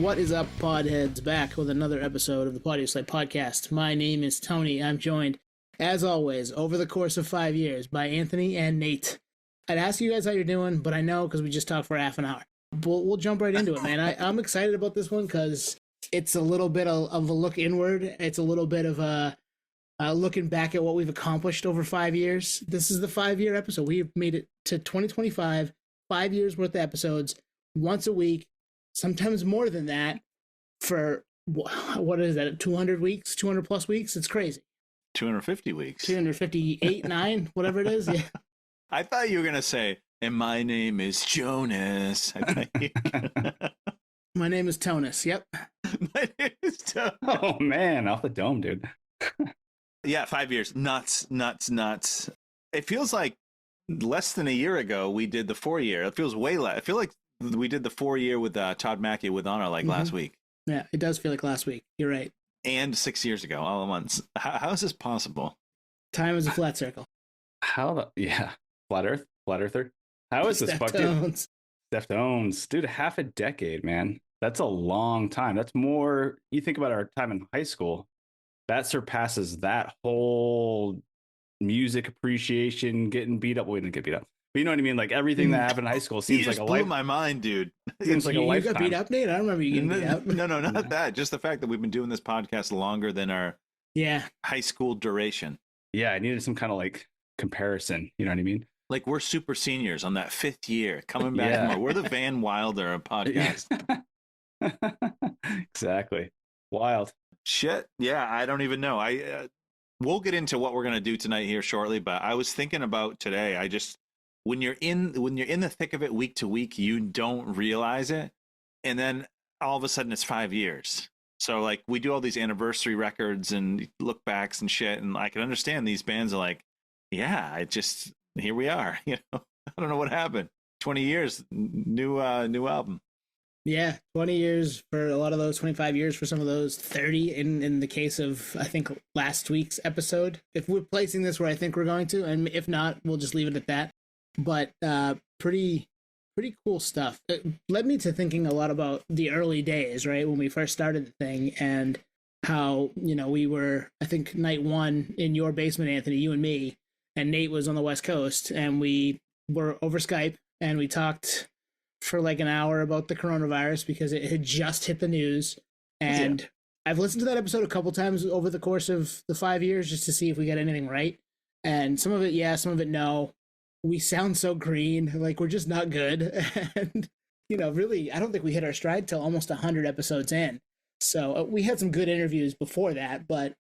What is up, PodHeads? Back with another episode of the Podioslave podcast. My name is Tony. I'm joined, as always, over the course of 5 years by Anthony and Nate. I'd ask you guys how you're doing, but I know because we just talked for half an hour. We'll jump right into it, man. I'm excited about this one because it's a little bit of a look inward. It's a little bit of a looking back at what we've accomplished over 5 years. This is the 5-year episode. We've made it to 2025, 5 years worth of episodes, once a week. Sometimes more than that for, what is that, 200 weeks, 200 plus weeks? It's crazy. 250 weeks. 258, 9, whatever it is. Yeah. I thought you were going to say, and my name is Jonas. My name is Tonus. Yep. My name is Tonus. Oh, man. Off the dome, dude. Yeah, 5 years. Nuts. It feels like less than a year ago we did the 4-year. It feels way less. I feel like we did the 4-year with Todd Mackey with Honor last week. Yeah, it does feel like last week. You're right. And 6 years ago, all at once. How is this possible? Time is a flat circle. Flat Earther. How is this fucking Deftones? Dude, half a decade, man. That's a long time. That's more, you think about our time in high school, that surpasses that whole music appreciation, getting beat up. We didn't get beat up. But you know what I mean? Like everything that happened in high school seems like a life. Blew my mind, dude. Seems like a lifetime. You got beat up, Nate? I don't remember you getting beat up. No, not that. Just the fact that we've been doing this podcast longer than our high school duration. Yeah, I needed some kind of like comparison. You know what I mean? Like we're super seniors on that 5th year coming back. From we're the Van Wilder of podcast. Exactly. Wild. Shit. Yeah, I don't even know. We'll get into what we're gonna do tonight here shortly. But I was thinking about today. When you're in the thick of it week to week, you don't realize it, and then all of a sudden it's 5 years. So like we do all these anniversary records and look backs and shit, and I can understand these bands are like, yeah, here we are. You know, I don't know what happened. 20 years, new album. Yeah, 20 years for a lot of those, 25 years for some of those, 30 in the case of, I think, last week's episode. If we're placing this where I think we're going to, and if not, we'll just leave it at that. But pretty cool stuff. It led me to thinking a lot about the early days, right, when we first started the thing, and how, we were, I think, night one in your basement, Anthony, you and me, and Nate was on the West Coast, and we were over Skype, and we talked for like an hour about the coronavirus because it had just hit the news. And I've listened to that episode a couple times over the course of the 5 years just to see if we got anything right. And some of it, yeah, some of it, no. We sound so green, like we're just not good. And, really, I don't think we hit our stride till almost 100 episodes in. So we had some good interviews before that, but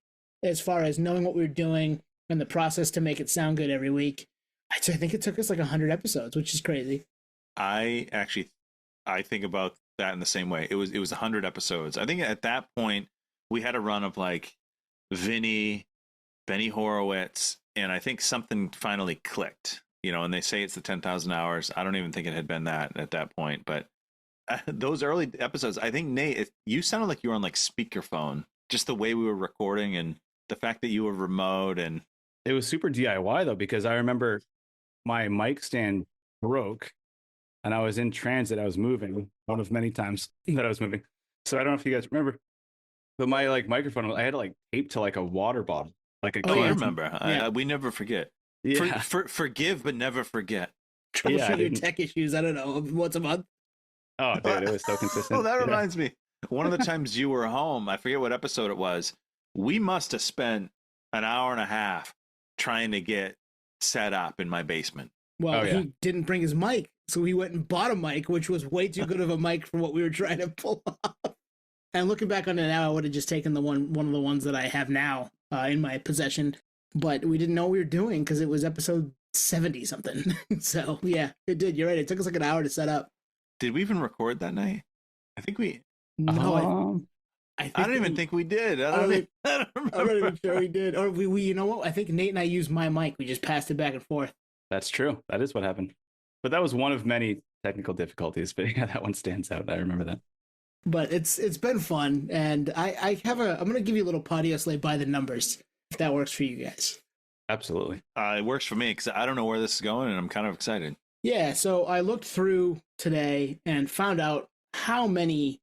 as far as knowing what we were doing and the process to make it sound good every week, I think it took us like 100 episodes, which is crazy. I think about that in the same way. It was 100 episodes. I think at that point we had a run of like Benny Horowitz, and I think something finally clicked. And they say it's the 10,000 hours. I don't even think it had been that at that point. But those early episodes, I think, Nate, you sounded like you were on like speakerphone, just the way we were recording and the fact that you were remote. And it was super DIY, though, because I remember my mic stand broke and I was in transit. I was moving, one of many times that I was moving. So I don't know if you guys remember, but my like microphone, I had to like tape to like a water bottle, like a can. I remember. Yeah. We never forget. Yeah. Forgive, but never forget. Troubleshoot your tech issues. I don't know, once a month. Oh, dude, it was so consistent. Oh, that reminds me. One of the times you were home, I forget what episode it was. We must have spent an hour and a half trying to get set up in my basement. Well, he didn't bring his mic, so he went and bought a mic, which was way too good of a mic for what we were trying to pull off. And looking back on it now, I would have just taken one of the ones that I have now in my possession. But we didn't know what we were doing because it was episode 70 something. So yeah, it did. You're right. It took us like an hour to set up. Did we even record that night? I think we. No, I don't even think we did. I'm not even sure we did. Or we you know what? I think Nate and I used my mic. We just passed it back and forth. That's true. That is what happened. But that was one of many technical difficulties. But yeah, that one stands out. I remember that. But it's been fun, and I'm gonna give you a little Podioslave by the numbers if that works for you guys. Absolutely. It works for me because I don't know where this is going, and I'm kind of excited. Yeah, so I looked through today and found out how many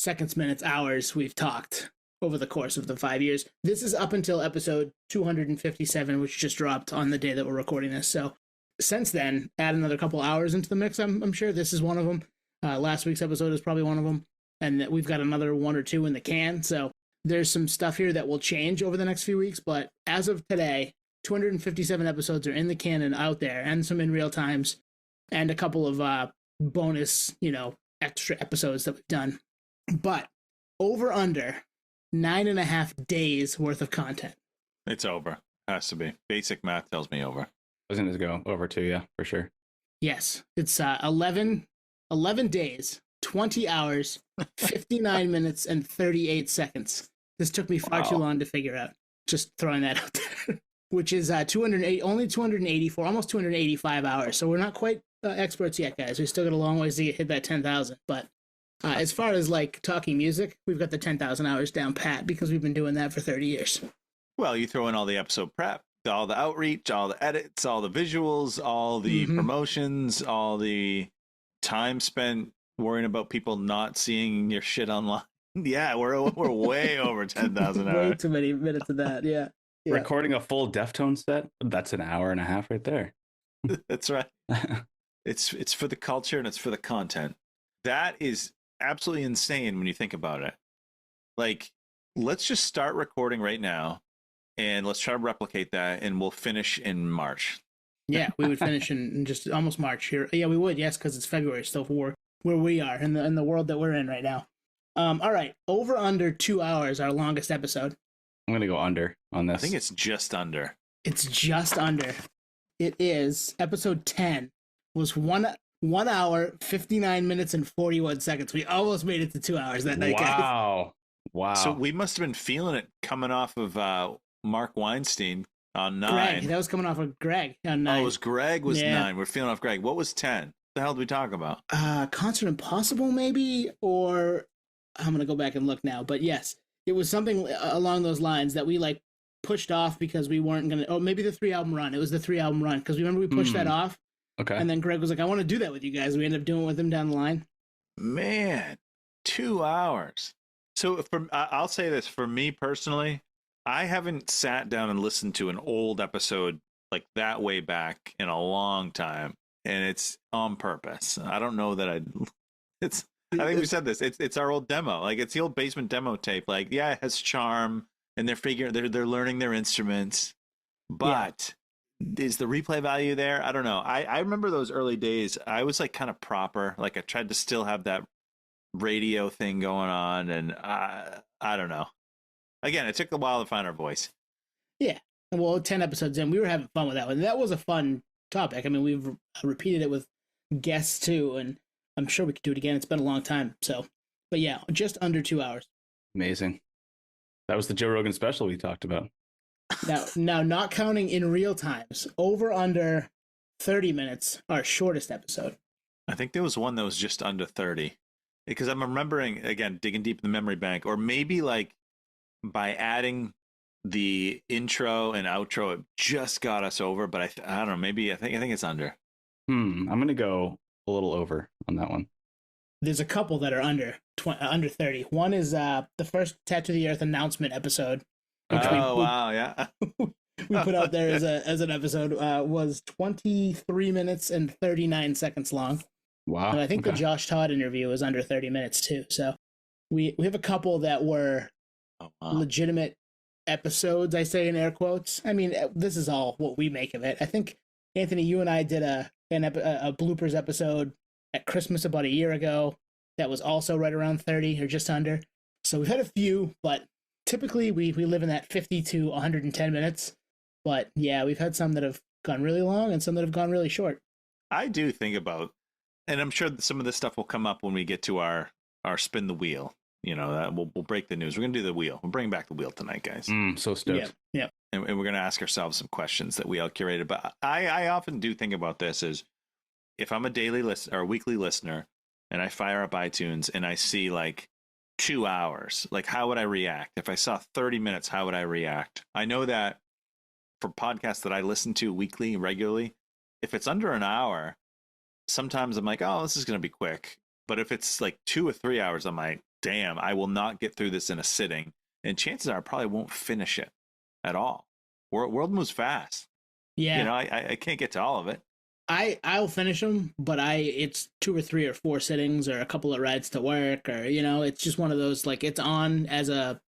seconds, minutes, hours we've talked over the course of the 5 years. This is up until episode 257, which just dropped on the day that we're recording this. So since then, add another couple hours into the mix. I'm sure this is one of them. Last week's episode is probably one of them. And we've got another one or two in the can. So there's some stuff here that will change over the next few weeks. But as of today, 257 episodes are in the can and out there, and some in real times, and a couple of bonus, extra episodes that we've done. But over under 9.5 days worth of content. It's over. Has to be. Basic math tells me over. I was going to go over 2, yeah, for sure. Yes, it's 11 days, 20 hours, 59 minutes, and 38 seconds. This took me far too long to figure out. Just throwing that out there. Which is only 284, almost 285 hours. So we're not quite experts yet, guys. We still got a long ways to hit that 10,000. But as far as like talking music, we've got the 10,000 hours down pat because we've been doing that for 30 years. Well, you throw in all the episode prep, all the outreach, all the edits, all the visuals, all the promotions, all the time spent worrying about people not seeing your shit online. Yeah, we're way over 10,000 hours. Way too many minutes of that. Yeah. Recording a full Deftones set, that's an hour and a half right there. That's right. It's for the culture and it's for the content. That is absolutely insane when you think about it. Like, let's just start recording right now and let's try to replicate that, and we'll finish in March. Yeah, we would finish in just almost March here. Yeah, we would, yes, because it's February still for where we are in the world that we're in right now. All right, over under 2 hours, our longest episode. I'm going to go under on this. I think it's just under. It's just under. It is episode 10 was 1 hour, 59 minutes, and 41 seconds. We almost made it to 2 hours that night, guys. Wow. So we must have been feeling it coming off of Mark Weinstein on 9. Greg, that was coming off of Greg on 9. Oh, it was Greg was 9. We're feeling off Greg. What was 10? What the hell did we talk about? Concert Impossible, maybe? Or I'm going to go back and look now. But yes, it was something along those lines that we like pushed off because we weren't going to. Oh, maybe the 3-album run. It was the 3-album run because remember we pushed that off. Okay. And then Greg was like, I want to do that with you guys. We ended up doing it with him down the line. Man, 2 hours. So I'll say this, for me personally, I haven't sat down and listened to an old episode like that way back in a long time, and it's on purpose. I don't know that I think we said this. It's our old demo. Like, it's the old basement demo tape. Like, yeah, it has charm, and they're learning their instruments, but is the replay value there? I don't know. I remember those early days. I was like kind of proper. Like, I tried to still have that radio thing going on, and I don't know. Again, it took a while to find our voice. Yeah. Well, 10 episodes in, we were having fun with that one. That was a fun topic. I mean, we've repeated it with guests too, and I'm sure we could do it again. It's been a long time. So, but yeah, just under 2 hours. Amazing. That was the Joe Rogan special we talked about. Now, not counting in real times, over under 30 minutes, our shortest episode. I think there was one that was just under 30. Because I'm remembering, again, digging deep in the memory bank, or maybe like by adding the intro and outro, it just got us over. But I don't know. Maybe I think it's under. I'm gonna go a little over on that one. There's a couple that are under 30. One is the first Tattoo the Earth announcement episode. Wow, yeah. We put out there as an episode was 23 minutes and 39 seconds long. Wow. And I think the Josh Todd interview was under 30 minutes too. So we have a couple that were legitimate episodes, I say in air quotes. I mean, this is all what we make of it. I think, Anthony, you and I did a bloopers episode at Christmas about a year ago that was also right around 30 or just under. So we've had a few, but typically we live in that 50 to 110 minutes. But yeah, we've had some that have gone really long and some that have gone really short. I do think about, and I'm sure some of this stuff will come up when we get to our spin the wheel. You know, that we'll break the news. We're going to do the wheel. We'll bring back the wheel tonight, guys. So stoked. Yeah. And we're going to ask ourselves some questions that we all curated. But I often do think about this as if I'm a daily listener or a weekly listener and I fire up iTunes and I see like 2 hours, like how would I react? If I saw 30 minutes, how would I react? I know that for podcasts that I listen to weekly, regularly, if it's under an hour, sometimes I'm like, oh, this is going to be quick. But if it's like 2 or 3 hours, I'm like, damn, I will not get through this in a sitting. And chances are I probably won't finish it at all. World moves fast. Yeah. You know, I can't get to all of it. I'll finish them, but it's 2 or 3 or 4 sittings or a couple of rides to work, or it's just one of those, like, it's on as a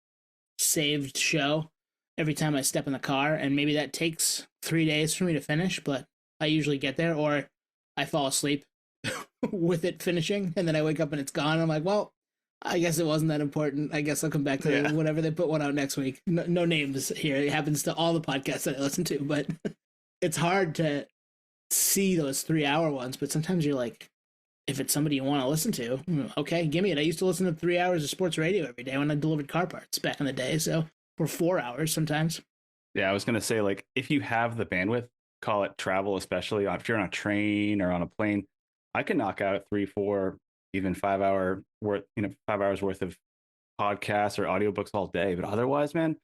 saved show every time I step in the car, and maybe that takes 3 days for me to finish, but I usually get there, or I fall asleep with it finishing, and then I wake up and it's gone. I'm like, well, I guess it wasn't that important. I guess I'll come back to whenever they put one out next week. No names here. It happens to all the podcasts that I listen to, but it's hard to see those 3-hour ones, but sometimes you're like, if it's somebody you want to listen to, okay, give me it. I used to listen to 3 hours of sports radio every day when I delivered car parts back in the day, so for 4 hours sometimes. Yeah, I was gonna say, like, if you have the bandwidth, call it travel, especially if you're on a train or on a plane. I can knock out 3, 4, even 5 hour worth, 5 hours worth of podcasts or audiobooks all day. But otherwise, man,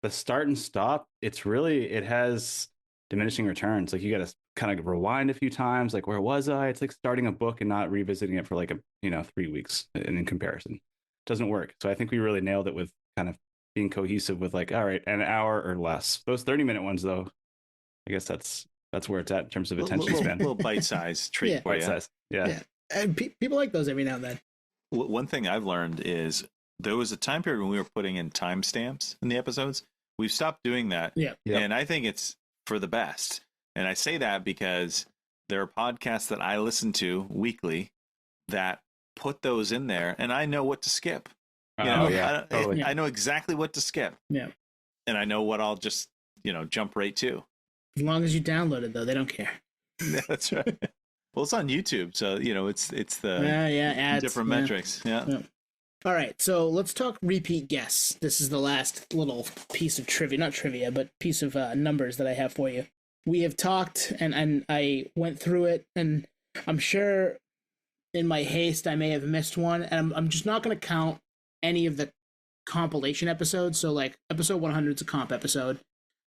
the start and stop, it has diminishing returns. Like, you got to kind of rewind a few times. Like, where was I? It's like starting a book and not revisiting it for like 3 weeks in comparison. It doesn't work. So I think we really nailed it with kind of being cohesive with, like, all right, an hour or less. Those 30-minute ones, though, I guess that's where it's at in terms of attention span. Little bite-sized treat for you. Bite-sized. Yeah. And people like those every now and then. One thing I've learned is there was a time period when we were putting in timestamps in the episodes. We've stopped doing that. Yeah. And I think it's for the best. And I say that because there are podcasts that I listen to weekly that put those in there, and I know what to skip. Totally. I know exactly what to skip. Yeah. And I know what I'll just, jump right to. As long as you download it, though, they don't care. Yeah, that's right. Well, it's on YouTube, so it's the ads, different metrics. Yeah. All right, so let's talk repeat guests. This is the last little piece of trivia, not trivia, but piece of numbers that I have for you. We have talked, and I went through it, and I'm sure in my haste I may have missed one, and I'm just not going to count any of the compilation episodes. So, like, episode 100 is a comp episode.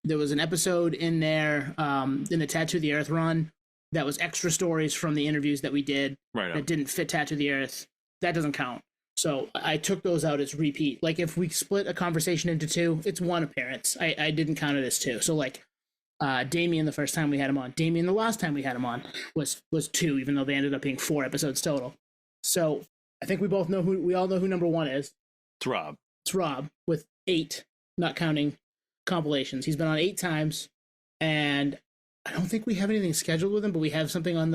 There was an episode in there in the Tattoo the Earth run that was extra stories from the interviews that we did that didn't fit Tattoo the Earth. That doesn't count. So I took those out as repeat. Like, if we split a conversation into 2, it's 1 appearance. I didn't count it as 2. So, like, Damien the first time we had him on, Damien the last time we had him on was 2, even though they ended up being 4 episodes total. So I think we all know who number 1 is. It's Rob. It's Rob with 8, not counting compilations. He's been on 8 times, and I don't think we have anything scheduled with him, but we have something on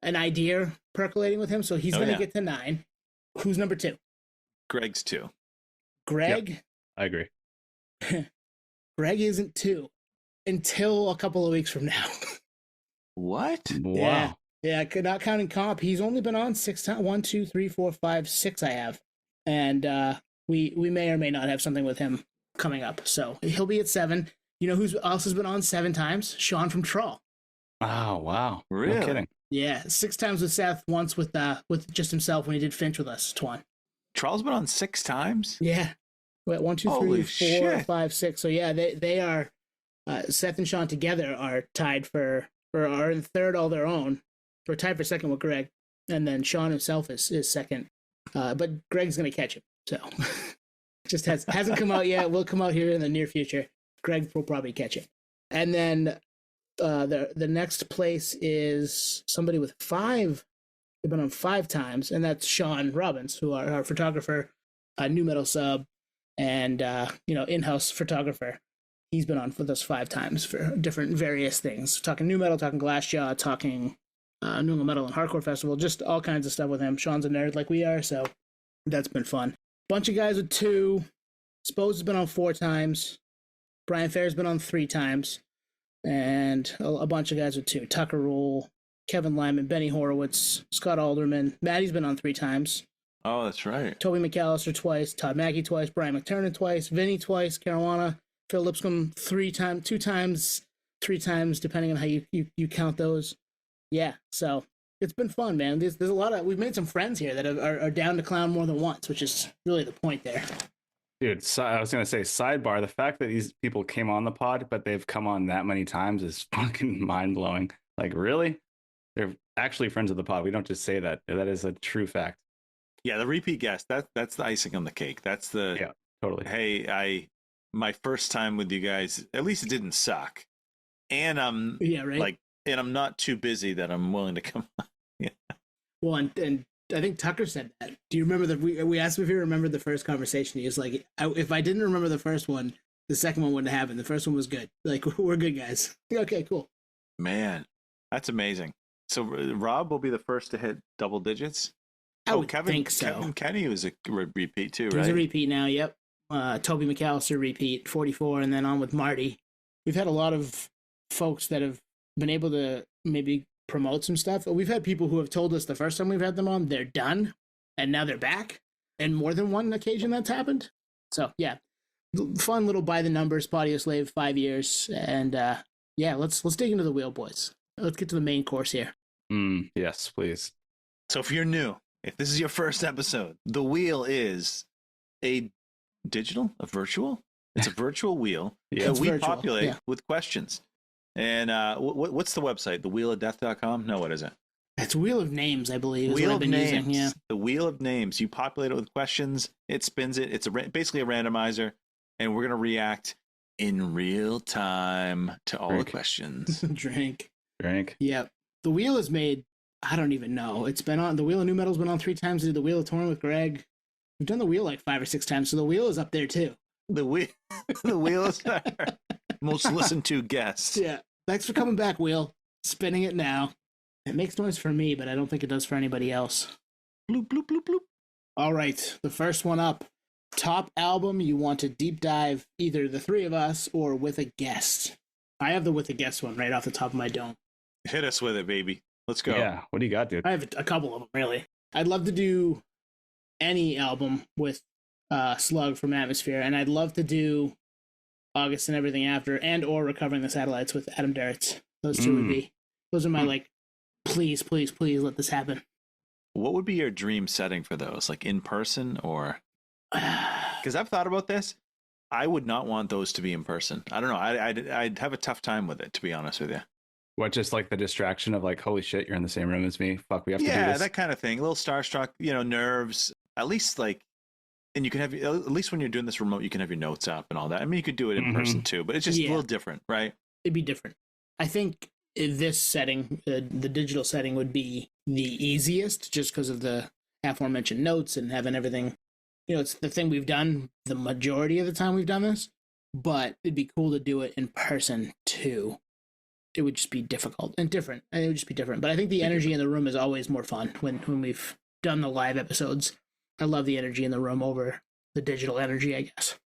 an idea percolating with him, so he's going to get to 9. Who's number 2? Greg's 2. Greg? Yep, I agree. Greg isn't 2 until a couple of weeks from now. What? Wow. Yeah, not counting comp. He's only been on 6 times. 1, 2, 3, 4, 5, 6 I have. And we may or may not have something with him coming up. So he'll be at 7. You know who else has been on 7 times? Sean from Trawl. Oh, wow. Really? No kidding. Yeah, 6 times with Seth, once with just himself when he did Finch with us, Twan. Trawl's been on 6 times? Yeah. Wait, 1, 2, 3, Holy 4, shit. 5, 6. So yeah, they are Seth and Sean together are tied are in third all their own. We're tied for second with Greg. And then Sean himself is second. But Greg's gonna catch him. So just hasn't come out yet. Will come out here in the near future. Greg will probably catch it. And then the next place is somebody with 5. They've been on 5 times, and that's Sean Robbins, who are our photographer, new metal sub, and in-house photographer. He's been on with us 5 times for different various things. Talking new metal, talking Glassjaw, talking New England Metal and Hardcore Festival, just all kinds of stuff with him. Sean's a nerd like we are, so that's been fun. Bunch of guys with 2. Spose has been on 4 times. Brian Fair's been on 3 times. And a bunch of guys with 2. Tucker Rule, Kevin Lyman, Benny Horowitz, Scott Alderman. Maddie's been on 3 times. Oh, that's right. Toby McAllister twice, Todd Mackey twice, Brian McTurnan twice, Vinny twice, Caruana, Phil Lipscomb 3 times, 2 times, 3 times, depending on how you count those. Yeah, so it's been fun, man. There's a lot of, we've made some friends here that are down to clown more than once, which is really the point there. Dude, I was going to say, sidebar, the fact that these people came on the pod, but they've come on that many times is fucking mind-blowing. Like, really? They're actually friends of the pod. We don't just say that. That is a true fact. Yeah, the repeat guest, that's the icing on the cake. That's the Yeah, totally. hey, my first time with you guys, at least it didn't suck. And I'm Yeah, right. like, and I'm not too busy that I'm willing to come on. Yeah. Well, and I think Tucker said that. Do you remember that we asked him if he remembered the first conversation? He was like, if I didn't remember the first one, the second one wouldn't have happened. The first one was good. Like, we're good guys. Okay, cool. Man, that's amazing. So Rob will be the first to hit double digits. I would think so. Kevin Kenny was a repeat too, right? He's a repeat now. Yep. Toby McAllister repeat 44, and then on with Marty. We've had a lot of folks that have been able to maybe promote some stuff. We've had people who have told us the first time we've had them on, they're done, and now they're back. And more than one occasion that's happened. So yeah, fun little by the numbers. Podioslave 5 years, and yeah, let's dig into the wheel, boys. Let's get to the main course here. Yes, please. So if you're new, if this is your first episode, the wheel is a virtual. It's a virtual wheel that we populate with questions. And what's the website? Thewheelofdeath.com? No, what is it? It's Wheel of Names, I believe. Wheel of Names. Using, yeah. The Wheel of Names. You populate it with questions. It spins it. It's basically a randomizer. And we're going to react in real time to all the questions. Drink. Yep. The wheel is made, I don't even know. It's been on, the Wheel of New Metal's been on 3 times. We did the Wheel of Torn with Greg. We've done the wheel like 5 or 6 times. So the wheel is up there too. The wheel is our most listened to guest. Yeah. Thanks for coming back, Wheel. Spinning it now. It makes noise for me, but I don't think it does for anybody else. Bloop, bloop, bloop, bloop. All right. The first one up. Top album you want to deep dive, either the 3 of us or with a guest. I have the with a guest one right off the top of my dome. Hit us with it, baby. Let's go. Yeah. What do you got, dude? I have a couple of them, really. I'd love to do any album with Slug from Atmosphere, and I'd love to do August and Everything After, and or Recovering the Satellites with Adam Duritz. Those 2 would be. Those are my like. Please, please, please let this happen. What would be your dream setting for those? Like in person or? Because I've thought about this. I would not want those to be in person. I don't know. I'd have a tough time with it, to be honest with you. What, just like the distraction of like, holy shit, you're in the same room as me. Fuck, we have to do this. Yeah, that kind of thing. A little starstruck, nerves. At least like, and you can have, at least when you're doing this remote, you can have your notes up and all that. I mean, you could do it in person too, but it's just a little different, right? It'd be different. I think in this setting, the digital setting would be the easiest just because of the aforementioned notes and having everything. It's the thing we've done the majority of the time we've done this, but it'd be cool to do it in person too. It would just be difficult and different. And it would just be different. But I think the energy in the room is always more fun when we've done the live episodes. I love the energy in the room over the digital energy, I guess.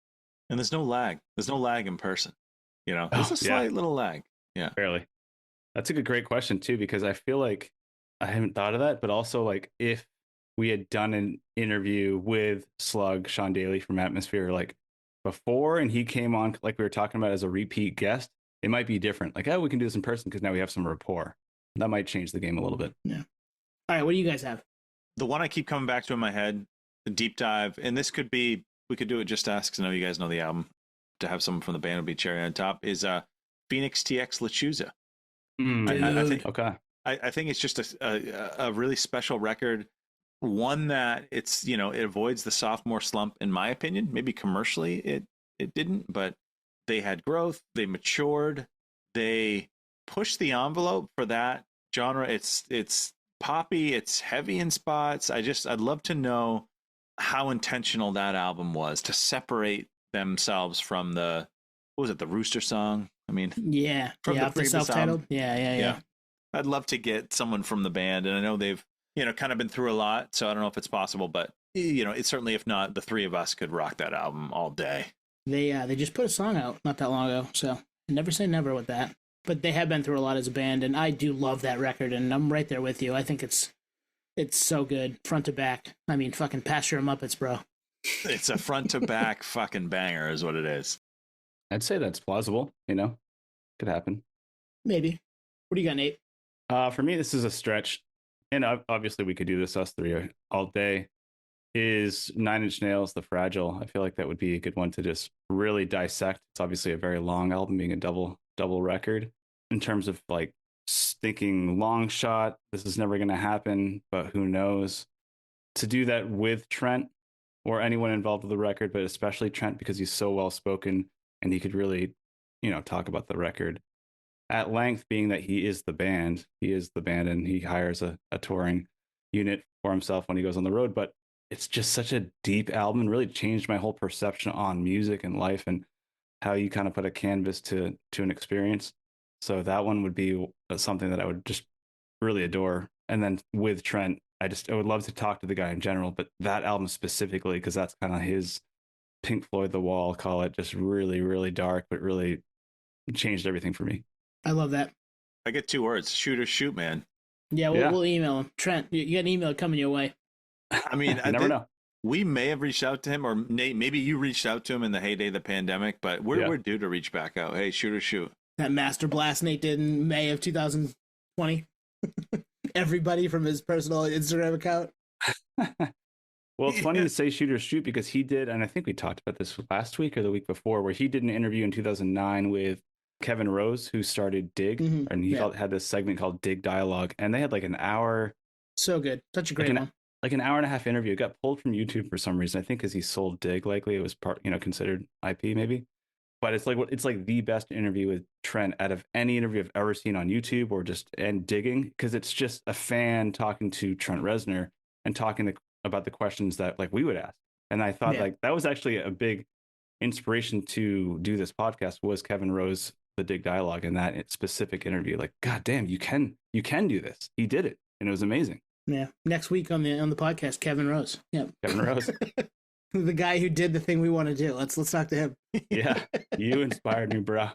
And there's no lag. There's no lag in person. There's a slight little lag. Yeah. Barely. That's a great question too, because I feel like I haven't thought of that, but also like if we had done an interview with Slug, Sean Daly from Atmosphere, like before, and he came on, like we were talking about as a repeat guest, it might be different. Like, we can do this in person because now we have some rapport. That might change the game a little bit. Yeah. All right. What do you guys have? The one I keep coming back to in my head, the deep dive, and this could be, we could do it just ask, because I know you guys know the album. To have someone from the band would be cherry on top, is Phoenix TX Lechuza. I think, okay. I think it's just a really special record. One that it's, it avoids the sophomore slump, in my opinion. Maybe commercially it didn't, but they had growth, they matured, they pushed the envelope for that genre. It's poppy, it's heavy in spots. I'd love to know how intentional that album was to separate themselves from the Rooster song. I mean, from the self-titled. Yeah. I'd love to get someone from the band, and I know they've kind of been through a lot, so I don't know if it's possible, but it's certainly, if not, the 3 of us could rock that album all day. They just put a song out not that long ago, so never say never with that. But they have been through a lot as a band, and I do love that record, and I'm right there with you. I think it's so good, front to back. I mean, fucking pass your Muppets, bro. It's a front to back fucking banger, is what it is. I'd say that's plausible. Could happen. Maybe. What do you got, Nate? For me, this is a stretch, and obviously we could do this us 3 all day. Is 9 Inch Nails, The Fragile. I feel like that would be a good one to just really dissect. It's obviously a very long album, being a double record. In terms of like thinking long shot, this is never going to happen, but who knows? to do that with Trent or anyone involved with the record, but especially Trent because he's so well spoken and he could really, talk about the record at length, being that he is the band. He is the band and he hires a touring unit for himself when he goes on the road. But it's just such a deep album and really changed my whole perception on music and life and how you kind of put a canvas to an experience. So that one would be something that I would just really adore. And then with Trent, I would love to talk to the guy in general, but that album specifically, because that's kind of his Pink Floyd The Wall, call it, just really, really dark, but really changed everything for me. I love that. I get 2 words: shoot or shoot, man. Yeah, we'll email him. Trent, you got an email coming your way. I mean, I never know. We may have reached out to him, or Nate, maybe you reached out to him in the heyday of the pandemic, but we're due to reach back out. Hey, shoot or shoot. That master blast Nate did in May of 2020. Everybody from his personal Instagram account. Well, it's funny to say shoot or shoot because he did, and I think we talked about this last week or the week before, where he did an interview in 2009 with Kevin Rose, who started Dig, and he had this segment called Dig Dialogue, and they had like an hour. So good. Such a great one. Like an hour and a half interview. It got pulled from YouTube for some reason. I think because he sold Dig, likely it was considered IP maybe. But it's like the best interview with Trent out of any interview I've ever seen on YouTube or and digging, because it's just a fan talking to Trent Reznor and talking about the questions that like we would ask. And I thought like that was actually a big inspiration to do this podcast was Kevin Rose, the Dig Dialogue, in that specific interview. Like, God damn, you can do this. He did it, and it was amazing. Yeah. Next week on the podcast, Kevin Rose. Yeah. Kevin Rose. The guy who did the thing we want to do. Let's talk to him. Yeah. You inspired me, bro.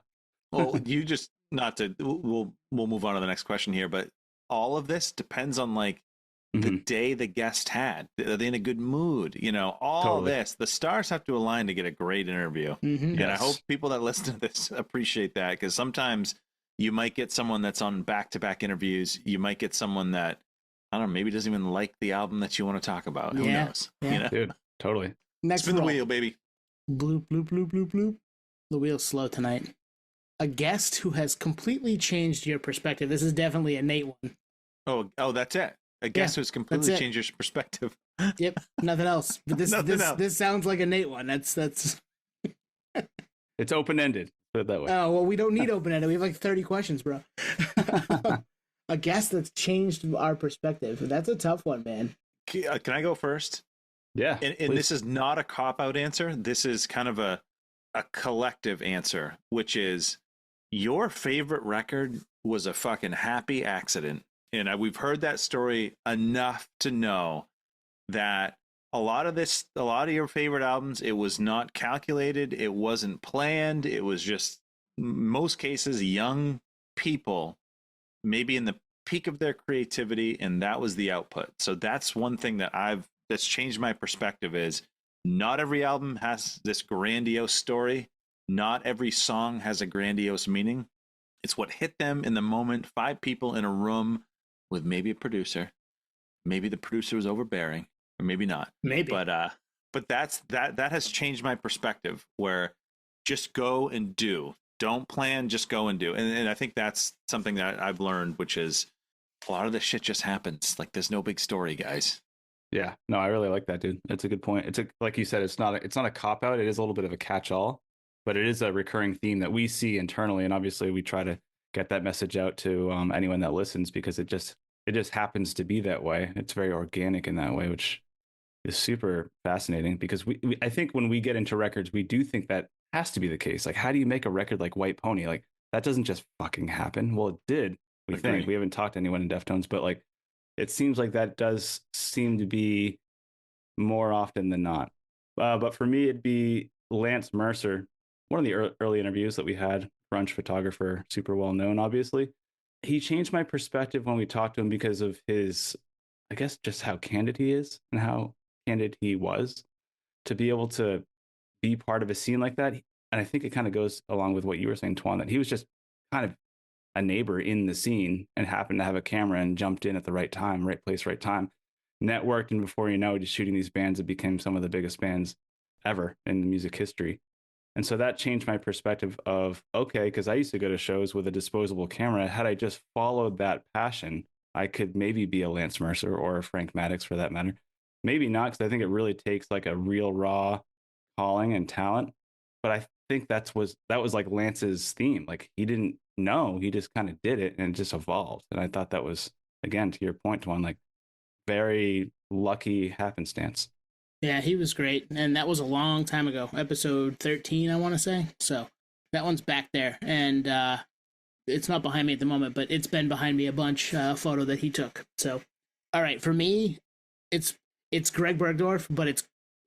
Well, you just we'll move on to the next question here, but all of this depends on like the day the guest had. Are they in a good mood? All this. The stars have to align to get a great interview. And I hope people that listen to this appreciate that, because sometimes you might get someone that's on back-to-back interviews. You might get someone that, I don't know, maybe doesn't even like the album that you want to talk about. Who knows? Yeah. Dude, totally. Next Spin the wheel, baby. Bloop, bloop, bloop, bloop, bloop. The wheel's slow tonight. A guest who has completely changed your perspective. This is definitely a Nate one. Oh, that's it. A guest who's completely changed your perspective. Yep, nothing else. But this sounds like a Nate one. That's. It's open ended. Put it that way. Oh well, we don't need open ended. We have like 30 questions, bro. A guest that's changed our perspective. That's a tough one, man. Can I go first? Yeah. And this is not a cop-out answer. This is kind of a collective answer, which is your favorite record was a fucking happy accident. And we've heard that story enough to know that a lot of your favorite albums, it was not calculated. It wasn't planned. It was just, in most cases, young people, maybe in the peak of their creativity, and that was the output. So that's one thing that's changed my perspective, is not every album has this grandiose story. Not every song has a grandiose meaning. It's what hit them in the moment. 5 people in a room with maybe a producer. Maybe the producer was overbearing, or maybe not. Maybe. But that has changed my perspective, where just go and do. Don't plan, just go and do. And I think that's something that I've learned, which is a lot of this shit just happens. Like, there's no big story, guys. Yeah, no, I really like that, dude. That's a good point. Like you said, it's not a cop out. It is a little bit of a catch all, but it is a recurring theme that we see internally, and obviously we try to get that message out to anyone that listens, because it just happens to be that way. It's very organic in that way, which is super fascinating. Because I think when we get into records, we do think that has to be the case. Like, how do you make a record like White Pony? Like, that doesn't just fucking happen. Well, it did. We think. We haven't talked to anyone in Deftones, but like, it seems like that does seem to be more often than not. But for me, it'd be Lance Mercer, one of the early interviews that we had, grunge photographer, super well known, obviously. He changed my perspective when we talked to him because of his, I guess, just how candid he is and how candid he was to be able to be part of a scene like that. And I think it kind of goes along with what you were saying, Twan, that he was just kind of a neighbor in the scene and happened to have a camera and jumped in at the right time, right place, right time, networked, and before you know, just shooting these bands that became some of the biggest bands ever in music history. And so that changed my perspective of, okay, because I used to go to shows with a disposable camera. Had I just followed that passion, I could maybe be a Lance Mercer or a Frank Maddox, for that matter. maybe not, because I think it really takes like a real raw calling and talent. But I think that was like Lance's theme. Like he didn't know, he just kind of did it and it just evolved. And I thought that was, again, to your point, Twan, like very lucky happenstance. Yeah, he was great, and that was a long time ago, episode 13, I want to say. So that one's back there, and it's not behind me at the moment, but it's been behind me a bunch. Photo that he took. So, all right, for me, it's Greg Bergdorf, but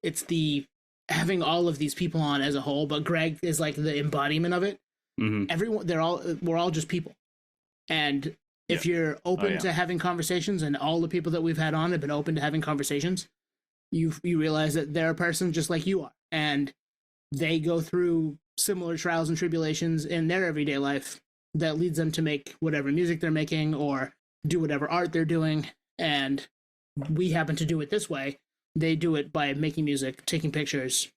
it's the having all of these people on as a whole. But Greg is like the embodiment of it. Mm-hmm. Everyone, we're all just people, and if you're open to having conversations, and all the people that we've had on have been open to having conversations, you realize that they're a person just like you are, and they go through similar trials and tribulations in their everyday life that leads them to make whatever music they're making or do whatever art they're doing. And we happen to do it this way. They do it by making music, taking pictures,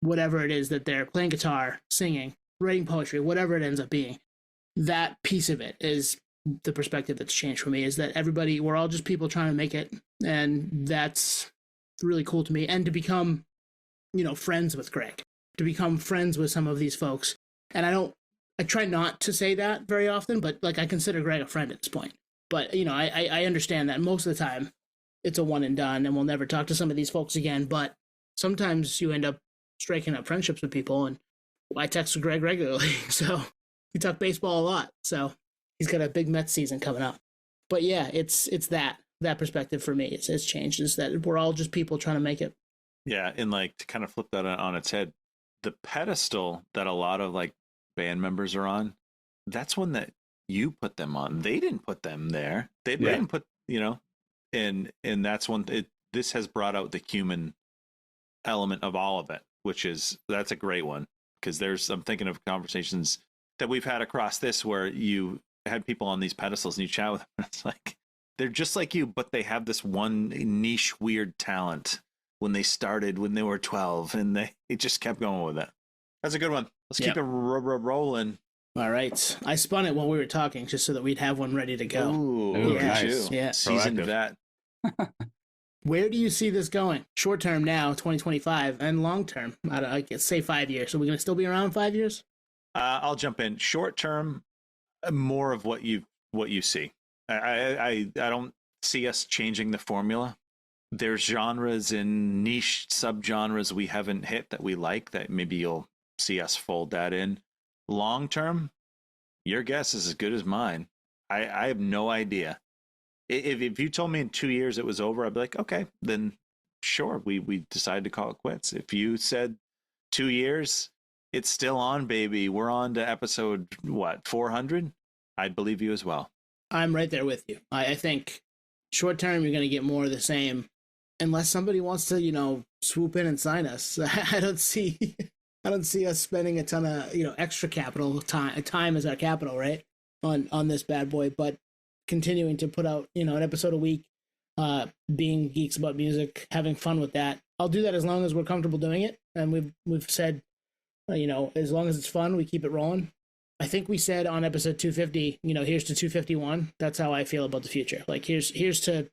whatever it is that they're playing guitar, singing, writing poetry, whatever it ends up being. That piece of it is the perspective that's changed for me, is that we're all just people trying to make it. And that's really cool to me. And to become, friends with Greg, to become friends with some of these folks. And I try not to say that very often, but like I consider Greg a friend at this point. But, I understand that most of the time it's a one and done and we'll never talk to some of these folks again. But sometimes you end up striking up friendships with people. And I text with Greg regularly. So we talk baseball a lot. So he's got a big Mets season coming up. But yeah, it's that perspective for me. It's changed, is that we're all just people trying to make it. Yeah. And like to kind of flip that on its head, the pedestal that a lot of like band members are on, that's one that you put them on. They didn't put them there. They didn't put, and that's one. This has brought out the human element of all of it, that's a great one. Because I'm thinking of conversations that we've had across this where you had people on these pedestals and you chat with them. And it's like, they're just like you, but they have this one niche, weird talent when they started when they were 12 and they just kept going with it. That's a good one. Let's keep it rolling. All right. I spun it while we were talking just so that we'd have one ready to go. Ooh, nice. Yeah. Seasoned vet. Where do you see this going? Short term now, 2025, and long term, I guess say 5 years. So we're going to still be around 5 years? I'll jump in. Short term, more of what you see. I don't see us changing the formula. There's genres and niche subgenres we haven't hit that we like, that maybe you'll see us fold that in. Long term, your guess is as good as mine. I have no idea. If you told me in 2 years it was over, I'd be like, okay, then sure, we decided to call it quits. If you said 2 years, it's still on, baby, we're on to episode 400, I'd believe you as well. I'm right there with you. I think short term you're going to get more of the same, unless somebody wants to swoop in and sign us. I don't see us spending a ton of extra capital. Time is our capital, right, on this bad boy. But continuing to put out an episode a week, being geeks about music, having fun with that. I'll do that as long as we're comfortable doing it. And we've said, as long as it's fun, we keep it rolling. I think we said on episode 250, here's to 251. That's how I feel about the future. Like here's to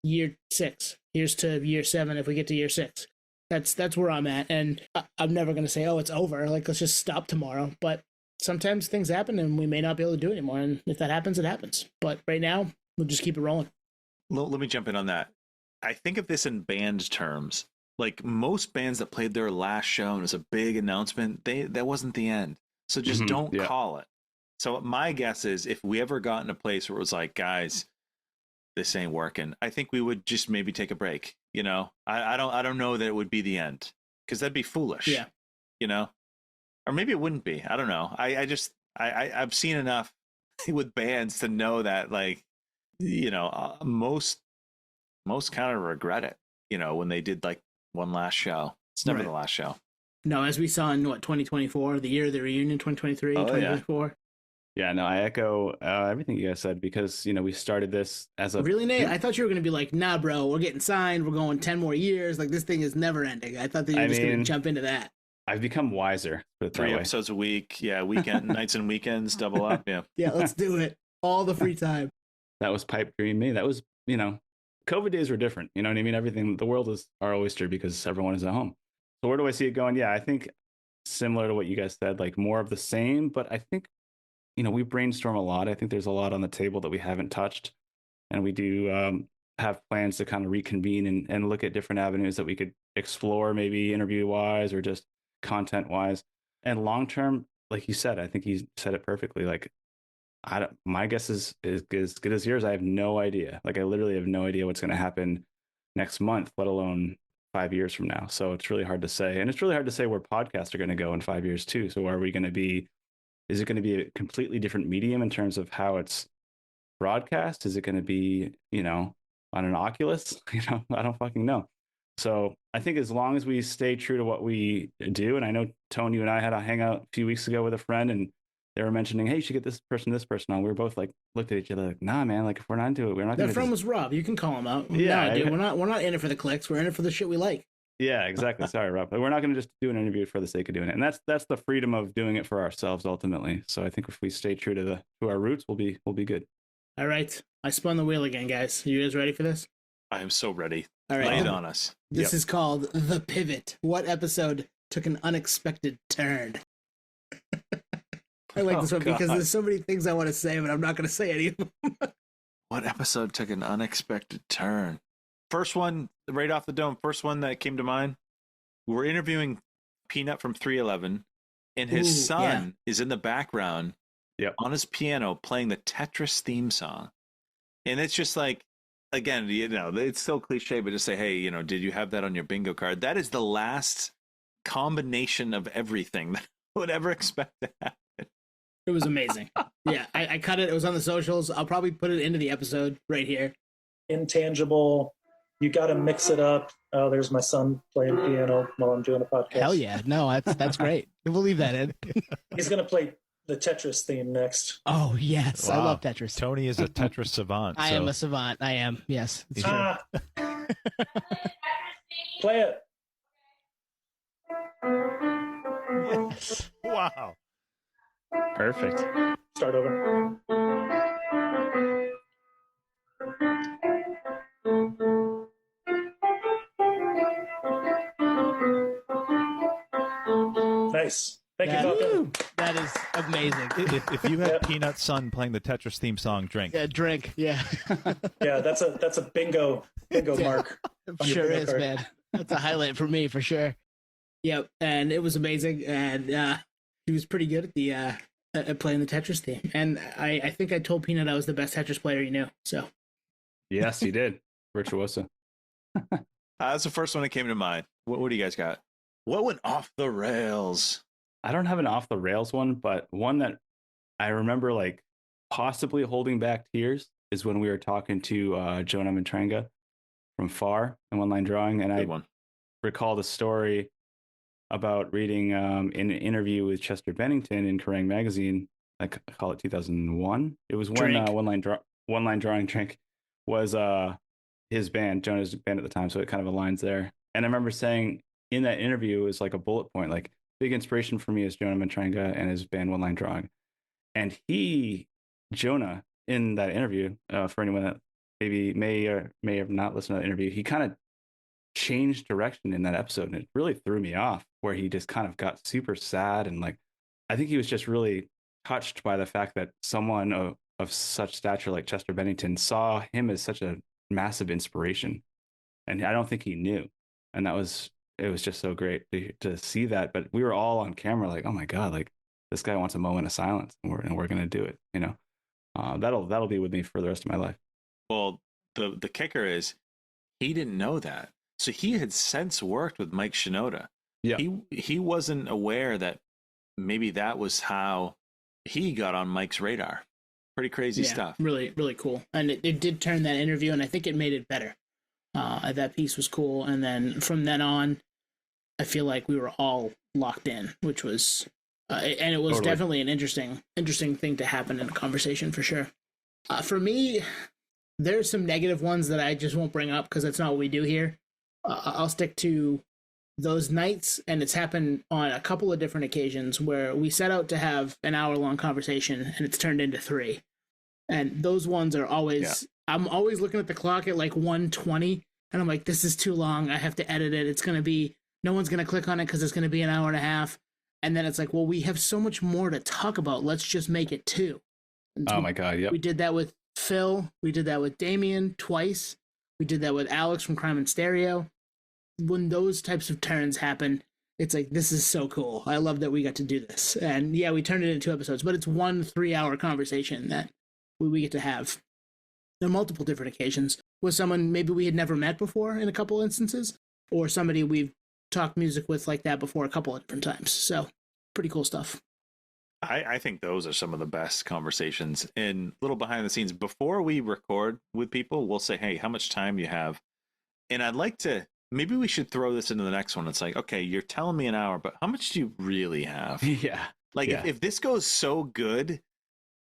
year 6. Here's to year 7 if we get to year 6. That's where I'm at. And I'm never going to say, oh, it's over. Like, let's just stop tomorrow. But sometimes things happen and we may not be able to do it anymore. And if that happens, it happens. But right now, we'll just keep it rolling. Let me jump in on that. I think of this in band terms. Like most bands that played their last show and it was a big announcement, that wasn't the end. So just don't call it. So my guess is if we ever got in a place where it was like, guys, this ain't working, I think we would just maybe take a break. I don't know that it would be the end, because that'd be foolish. Yeah. Or maybe it wouldn't be. I don't know. I've seen enough with bands to know that, like, most kind of regret it, when they did like one last show. It's never the last show. No, as we saw in 2024, the year of the reunion, 2023, 2024. Yeah, no, I echo everything you guys said, because, we started this as a... Really, Nate? I thought you were going to be like, nah, bro, we're getting signed. We're going 10 more years. Like, this thing is never ending. I thought that you were just going to jump into that. I've become wiser. 3 episodes a week. Yeah, weekend, nights and weekends, double up. Yeah. Yeah, let's do it. All the free time. That was pipe dream me. That was, COVID days were different. You know what I mean? Everything, the world is our oyster because everyone is at home. So where do I see it going? Yeah, I think similar to what you guys said, like more of the same. But I think, we brainstorm a lot. I think there's a lot on the table that we haven't touched. And we do have plans to kind of reconvene and look at different avenues that we could explore, maybe interview wise or just content wise. And long term, like you said, I think you said it perfectly. Like, my guess is as good as yours. I have no idea. Like, I literally have no idea what's going to happen next month, let alone 5 years from now. So it's really hard to say. And it's really hard to say where podcasts are going to go in 5 years too. So are we going to be, is it going to be a completely different medium in terms of how it's broadcast? Is it going to be, on an Oculus? I don't fucking know. So I think as long as we stay true to what we do, and I know, Tony, you and I had a hangout a few weeks ago with a friend, and they were mentioning, hey, you should get this person on. We were both like, looked at each other like, nah, man, like if we're not into it, we're not going to. That friend was Rob. You can call him out. Yeah, no, dude, we're not in it for the clicks. We're in it for the shit we like. Yeah, exactly. Sorry, Rob. But we're not going to just do an interview for the sake of doing it. And that's the freedom of doing it for ourselves ultimately. So I think if we stay true to our roots, we'll be good. All right. I spun the wheel again, guys. You guys ready for this? I am so ready. All right. Lay it on us. This is called The Pivot. What episode took an unexpected turn? I like this one because there's so many things I want to say, but I'm not going to say any of them. What episode took an unexpected turn? First one, right off the dome, first one that came to mind. We're interviewing Peanut from 311, and his son is in the background on his piano playing the Tetris theme song. And it's just like, again, it's so cliche, but just say, hey, did you have that on your bingo card? That is the last combination of everything that I would ever expect to happen. It was amazing. Yeah, I cut it. It was on the socials. I'll probably put it into the episode right here. Intangible. You got to mix it up. Oh, there's my son playing piano while I'm doing a podcast. Hell yeah. No, that's great. We'll leave that in. He's going to play the Tetris theme next. Oh, yes. Wow. I love Tetris. Tony is a Tetris savant. I am a savant. I am. Yes. Play it. Yes. Wow. Perfect. Start over. Nice. Thank you, Falcon. That is amazing. If you had Peanut's son playing the Tetris theme song, drink. Yeah, drink. Yeah. Yeah, that's a bingo mark. Sure is, card. Man. That's a highlight for me for sure. Yep, and it was amazing, and he was pretty good at the at playing the Tetris theme. And I think I told Peanut I was the best Tetris player he knew. So. Yes, you did. Virtuoso. That's the first one that came to mind. What do you guys got? What went off the rails? I don't have an off the rails one, but one that I remember like possibly holding back tears is when we were talking to Jonah Matranga from Far and One Line Drawing. And I recalled a story about reading in an interview with Chester Bennington in Kerrang! Magazine. I call it 2001. It was when One Line Drawing Drink was his band, Jonah's band at the time. So it kind of aligns there. And I remember saying in that interview, it was like a bullet point, like big inspiration for me is Jonah Matranga and his band One Line Drawing. And Jonah, in that interview, for anyone that maybe may or may have not listened to that interview, he kind of changed direction in that episode. And it really threw me off where he just kind of got super sad. And like, I think he was just really touched by the fact that someone of such stature like Chester Bennington saw him as such a massive inspiration. And I don't think he knew. And it was just so great to see that. But we were all on camera like, oh my God, like this guy wants a moment of silence and we're going to do it. That'll be with me for the rest of my life. Well, the kicker is he didn't know that. So he had since worked with Mike Shinoda. Yeah. He wasn't aware that maybe that was how he got on Mike's radar. Pretty crazy stuff. Really, really cool. And it did turn that interview, and I think it made it better. That piece was cool. And then from then on, I feel like we were all locked in, which was, and it was definitely an interesting thing to happen in a conversation for sure. For me, there's some negative ones that I just won't bring up because that's not what we do here. I'll stick to those nights, and it's happened on a couple of different occasions where we set out to have an hour-long conversation, and it's turned into 3. And those ones are always, I'm always looking at the clock at like 1:20, and I'm like, this is too long. I have to edit it. It's going to be, no one's going to click on it because it's going to be an hour and a half. And then it's like, well, we have so much more to talk about. Let's just make it 2. And Oh my God. Yep. we did that with Phil. We did that with Damien twice. We did that with Alex from Crime and Stereo. When those types of turns happen, it's like, this is so cool. I love that we got to do this. And yeah, we turned it into 2 episodes, but it's 1 3-hour conversation that we get to have. There are multiple different occasions with someone maybe we had never met before in a couple instances, or somebody we've talked music with like that before a couple of different times. So pretty cool stuff. I think those are some of the best conversations. And little behind the scenes, before we record with people, we'll say, hey, how much time you have? And I'd like to, maybe we should throw this into the next one. It's like, okay, you're telling me an hour, but how much do you really have? Yeah. Like, if this goes so good,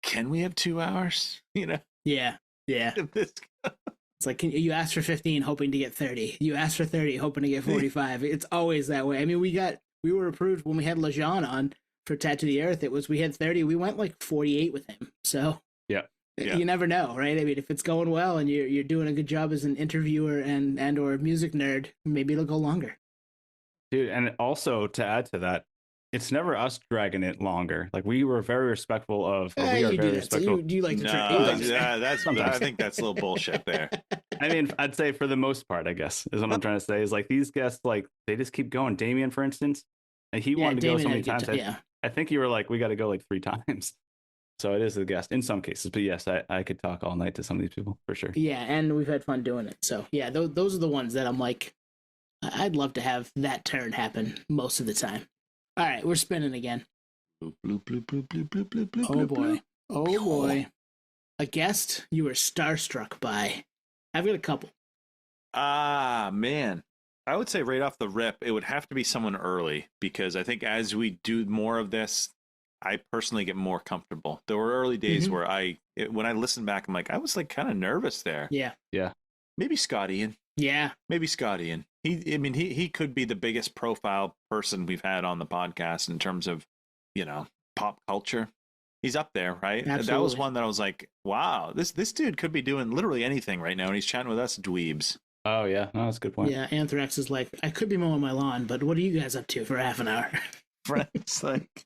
can we have 2 hours? You know? Yeah. If this It's like, you ask for 15 hoping to get 30. You ask for 30 hoping to get 45. It's always that way. I mean, we were approved when we had Lejean on for Tattoo the Earth. We had 30. We went like 48 with him. So Yeah. you never know, right? I mean, if it's going well and you're doing a good job as an interviewer and or music nerd, maybe it'll go longer. Dude, and also to add to that, it's never us dragging it longer. Like, we were very respectful of. We are you do very that. respectful. So you like to trick. I think that's a little bullshit there. I mean, I'd say for the most part, I guess, is what I'm trying to say. Is like, these guests, like, they just keep going. Damien, for instance, he wanted to go so many times. I think you were like, we got to go like 3 times. So it is the guest in some cases. But yes, I could talk all night to some of these people for sure. Yeah, and we've had fun doing it. So yeah, those are the ones that I'm like, I'd love to have that turn happen most of the time. All right, we're spinning again. Bloop, bloop, bloop, bloop, bloop, bloop, bloop, bloop, Oh bloop, boy. bloop. Oh boy. A guest you were starstruck by. I've got a couple. Ah, man. I would say right off the rip, it would have to be someone early, because I think as we do more of this, I personally get more comfortable. There were early days where when I listen back, I'm like, I was like kind of nervous there. Yeah. Maybe Scott Ian. Yeah. Maybe Scott Ian. He could be the biggest profile person we've had on the podcast in terms of, pop culture. He's up there, right? Absolutely. That was one that I was like, wow, this dude could be doing literally anything right now, and he's chatting with us dweebs. Oh yeah, no, that's a good point. Yeah, Anthrax is like, I could be mowing my lawn, but what are you guys up to for half an hour? Friends, like,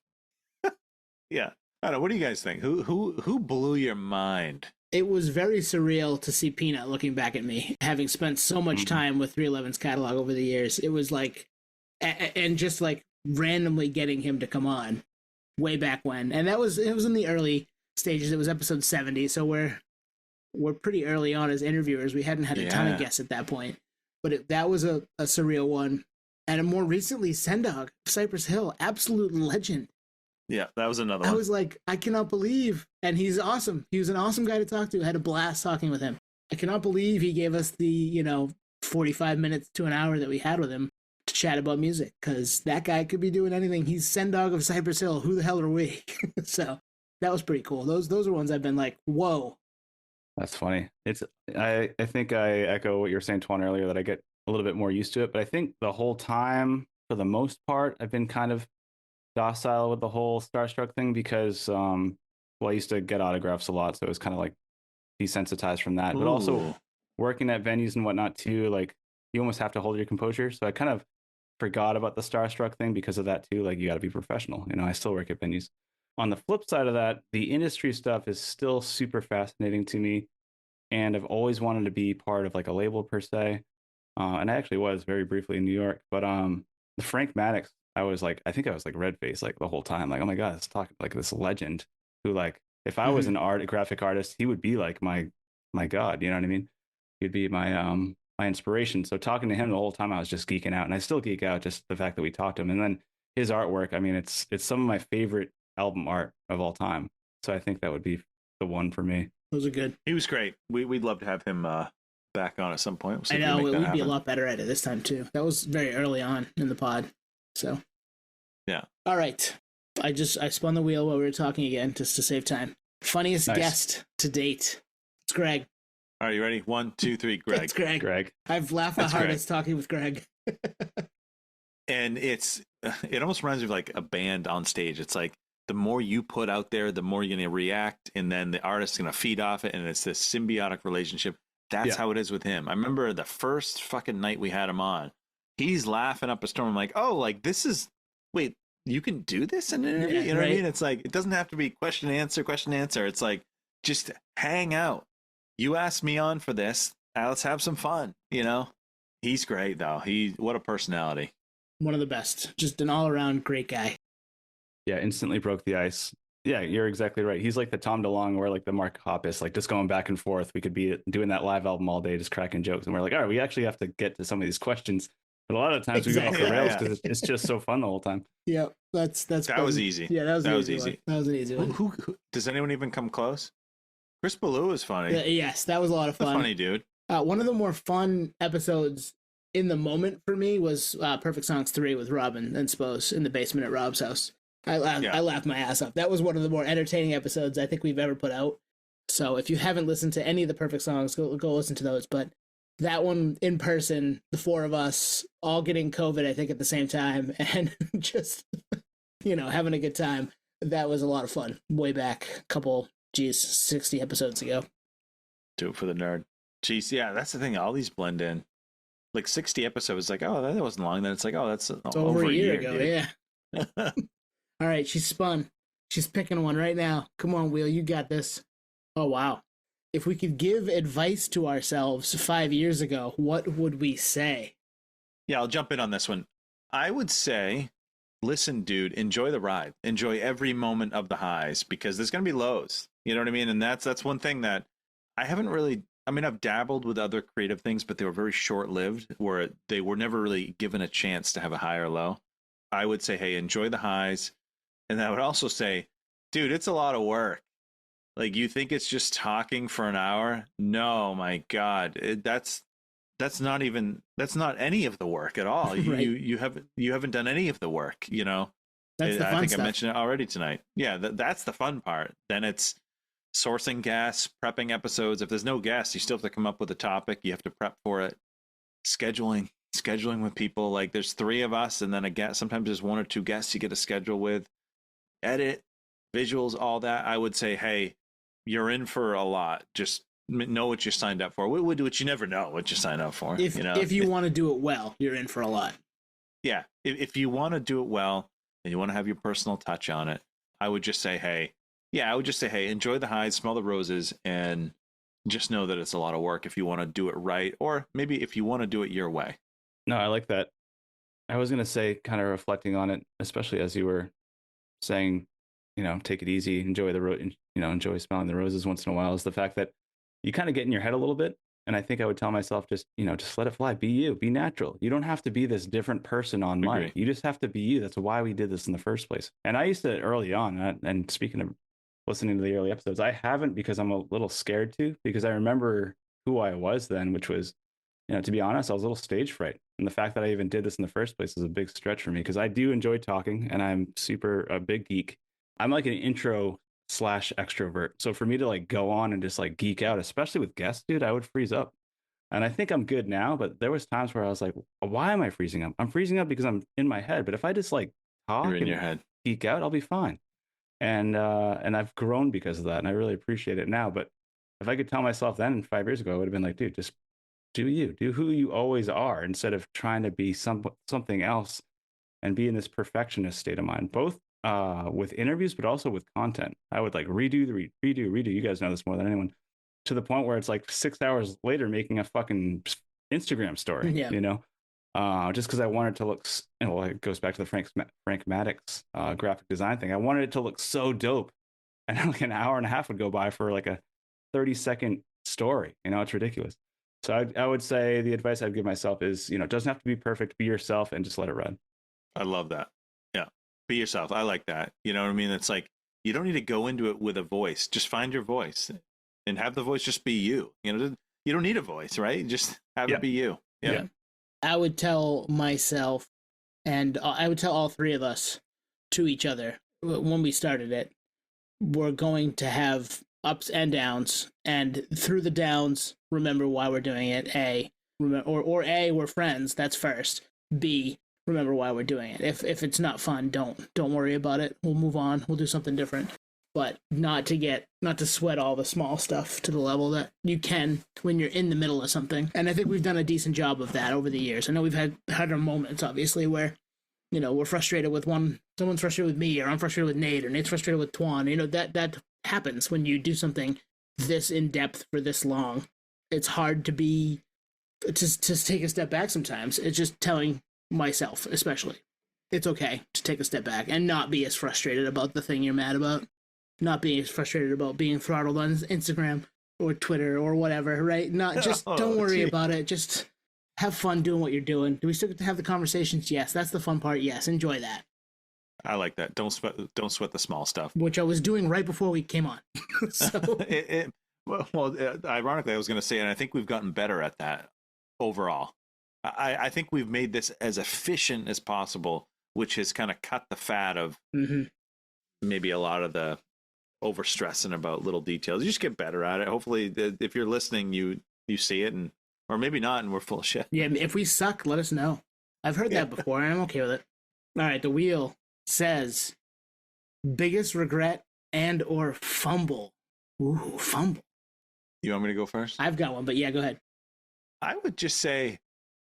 yeah. I don't know. What do you guys think? Who blew your mind? It was very surreal to see Peanut looking back at me, having spent so much time with 311's catalog over the years. It was like, and just like randomly getting him to come on way back when. And it was in the early stages. It was episode 70. So we're pretty early on as interviewers. We hadn't had a ton of guests at that point, but that was a surreal one. And more recently, Sendog, Cypress Hill, absolute legend. Yeah, that was another one. I was like, I cannot believe, and he's awesome. He was an awesome guy to talk to. I had a blast talking with him. I cannot believe he gave us the 45 minutes to an hour that we had with him to chat about music, because that guy could be doing anything. He's Sendog of Cypress Hill. Who the hell are we? So that was pretty cool. Those are ones I've been like, whoa. That's funny. I think I echo what you were saying, Twan, earlier, that I get a little bit more used to it. But I think the whole time, for the most part, I've been kind of docile with the whole starstruck thing, because I used to get autographs a lot, so it was kind of like desensitized from that. But also working at venues and whatnot too, like, you almost have to hold your composure. So I kind of forgot about the starstruck thing because of that too. Like, you got to be professional. I still work at venues. On the flip side of that, the industry stuff is still super fascinating to me, and I've always wanted to be part of like a label per se. And I actually was very briefly in New York, but the Frank Maddox, I think I was like red faced like the whole time. Like, oh my God, it's talking like this legend who, like, if I was an graphic artist, he would be like my God, you know what I mean? He'd be my inspiration. So talking to him the whole time, I was just geeking out, and I still geek out just the fact that we talked to him. And then his artwork, I mean, it's some of my favorite album art of all time. So I think that would be the one for me. Those are good. He was great. We'd love to have him back on at some point. I know, we'd be a lot better at it this time too. That was very early on in the pod. So yeah. All right. I spun the wheel while we were talking again, just to save time. Funniest guest to date. It's Greg. Are you ready? 1, 2, 3, Greg. It's Greg. Greg. I've laughed the hardest talking with Greg. And it almost reminds me of like a band on stage. It's like, the more you put out there, the more you're going to react, and then the artist's going to feed off it, and it's this symbiotic relationship. That's how it is with him. I remember the first fucking night we had him on, he's laughing up a storm. I'm like, oh, like this is, wait, you can do this in an interview? You know what I mean? It's like, it doesn't have to be question, answer. It's like, just hang out. You asked me on for this. Let's have some fun, you know? He's great, though. What a personality. One of the best. Just an all-around great guy. Yeah, instantly broke the ice. Yeah, you're exactly right. He's like the Tom DeLonge or like the Mark Hoppus, like just going back and forth. We could be doing that live album all day, just cracking jokes. And we're like, all right, we actually have to get to some of these questions. But a lot of times we go off the rails because it's just so fun the whole time. Yeah, that was easy. Yeah, that was easy. That was an easy one. Who does anyone even come close? Chris Ballou is funny. Yes, that was a lot of fun. Funny dude. One of the more fun episodes in the moment for me was Perfect Songs 3 with Robin and Spose in the basement at Rob's house. I laughed my ass off. That was one of the more entertaining episodes I think we've ever put out. So if you haven't listened to any of the Perfect Songs, go listen to those. But that one in person, the four of us all getting COVID, I think, at the same time, and just, having a good time. That was a lot of fun. Way back, 60 episodes ago. Do it for the nerd. Jeez, yeah, that's the thing. All these blend in. Like 60 episodes, like, oh, that wasn't long. Then it's like, oh, that's over a year ago, dude. Yeah. All right, she's spun. She's picking one right now. Come on, Wheel, you got this. Oh, wow. If we could give advice to ourselves 5 years ago, what would we say? Yeah, I'll jump in on this one. I would say, listen, dude, enjoy the ride. Enjoy every moment of the highs, because there's going to be lows. You know what I mean? And that's one thing that I haven't really, I've dabbled with other creative things, but they were very short-lived, where they were never really given a chance to have a high or low. I would say, hey, enjoy the highs. And I would also say, dude, it's a lot of work. Like, you think it's just talking for an hour? No, my God, that's not any of the work at all. Right. You haven't done any of the work. That's the fun I think stuff. I mentioned it already tonight. Yeah, that's the fun part. Then it's sourcing guests, prepping episodes. If there's no guests, you still have to come up with a topic. You have to prep for it. Scheduling with people. Like, there's 3 of us, and then a guest. Sometimes there's 1 or 2 guests you get to schedule with. Edit, visuals, all that. I would say, hey, you're in for a lot. Just know what you signed up for. What you never know what you sign up for. If you want to do it well, you're in for a lot. Yeah, if you want to do it well and you want to have your personal touch on it, I would just say, hey, enjoy the highs, smell the roses, and just know that it's a lot of work if you want to do it right, or maybe if you want to do it your way. No, I like that. I was going to say, kind of reflecting on it, especially as you were saying, take it easy, enjoy the enjoy smelling the roses once in a while, is the fact that you kind of get in your head a little bit. And I think I would tell myself, just let it fly. Be you, be natural. You don't have to be this different person on mic. You just have to be you. That's why we did this in the first place. And I used to early on, and speaking of listening to the early episodes, I haven't, because I'm a little scared to, because I remember who I was then, which was, to be honest, I was a little stage fright. And the fact that I even did this in the first place is a big stretch for me, because I do enjoy talking, and I'm a big geek. I'm like an intro / extrovert. So for me to like go on and just like geek out, especially with guests, dude, I would freeze up. And I think I'm good now, but there was times where I was like, why am I freezing up? I'm freezing up because I'm in my head. But if I just like talk and your head, geek out, I'll be fine. And I've grown because of that, and I really appreciate it now. But if I could tell myself then 5 years ago, I would have been like, dude, just do you, do who you always are, instead of trying to be something else and be in this perfectionist state of mind, both with interviews, but also with content. I would like redo. You guys know this more than anyone, to the point where it's like 6 hours later making a fucking Instagram story, just because I wanted to look, it goes back to the Frank Maddox graphic design thing. I wanted it to look so dope. And like an hour and a half would go by for like a 30-second story. It's ridiculous. So I would say the advice I'd give myself is, it doesn't have to be perfect. Be yourself and just let it run. I love that. Yeah. Be yourself. I like that. You know what I mean? It's like, you don't need to go into it with a voice. Just find your voice and have the voice just be you. You don't need a voice, right? Just have it be you. Yeah. I would tell myself, and I would tell all 3 of us to each other when we started it, we're going to have ups and downs, and through the downs, remember why we're doing it. A, we're friends. That's first. B, remember why we're doing it. If it's not fun, don't worry about it. We'll move on. We'll do something different. But not to sweat all the small stuff to the level that you can when you're in the middle of something. And I think we've done a decent job of that over the years. I know we've had our moments, obviously, where, you know, we're frustrated with someone's frustrated with me, or I'm frustrated with Nate, or Nate's frustrated with Twan. You know, that happens when you do something this in depth for this long. It's hard to take a step back sometimes. It's just telling myself, especially, it's okay to take a step back and not be as frustrated about the thing you're mad about. Not being as frustrated about being throttled on Instagram or Twitter or whatever, right? Not just don't worry about it. Just have fun doing what you're doing. Do we still get to have the conversations? Yes, that's the fun part. Yes, enjoy that. I like that. Don't sweat the small stuff. Which I was doing right before we came on. So ironically, I was going to say, and I think we've gotten better at that overall. I think we've made this as efficient as possible, which has kind of cut the fat of maybe a lot of the over stressing about little details. You just get better at it. Hopefully, if you're listening, you see it, or maybe not, and we're full of shit. Yeah, if we suck, let us know. I've heard that before, and I'm okay with it. All right, the wheel says biggest regret and or fumble. Ooh, fumble. You want me to go first? I've got one, but yeah, go ahead. I would just say,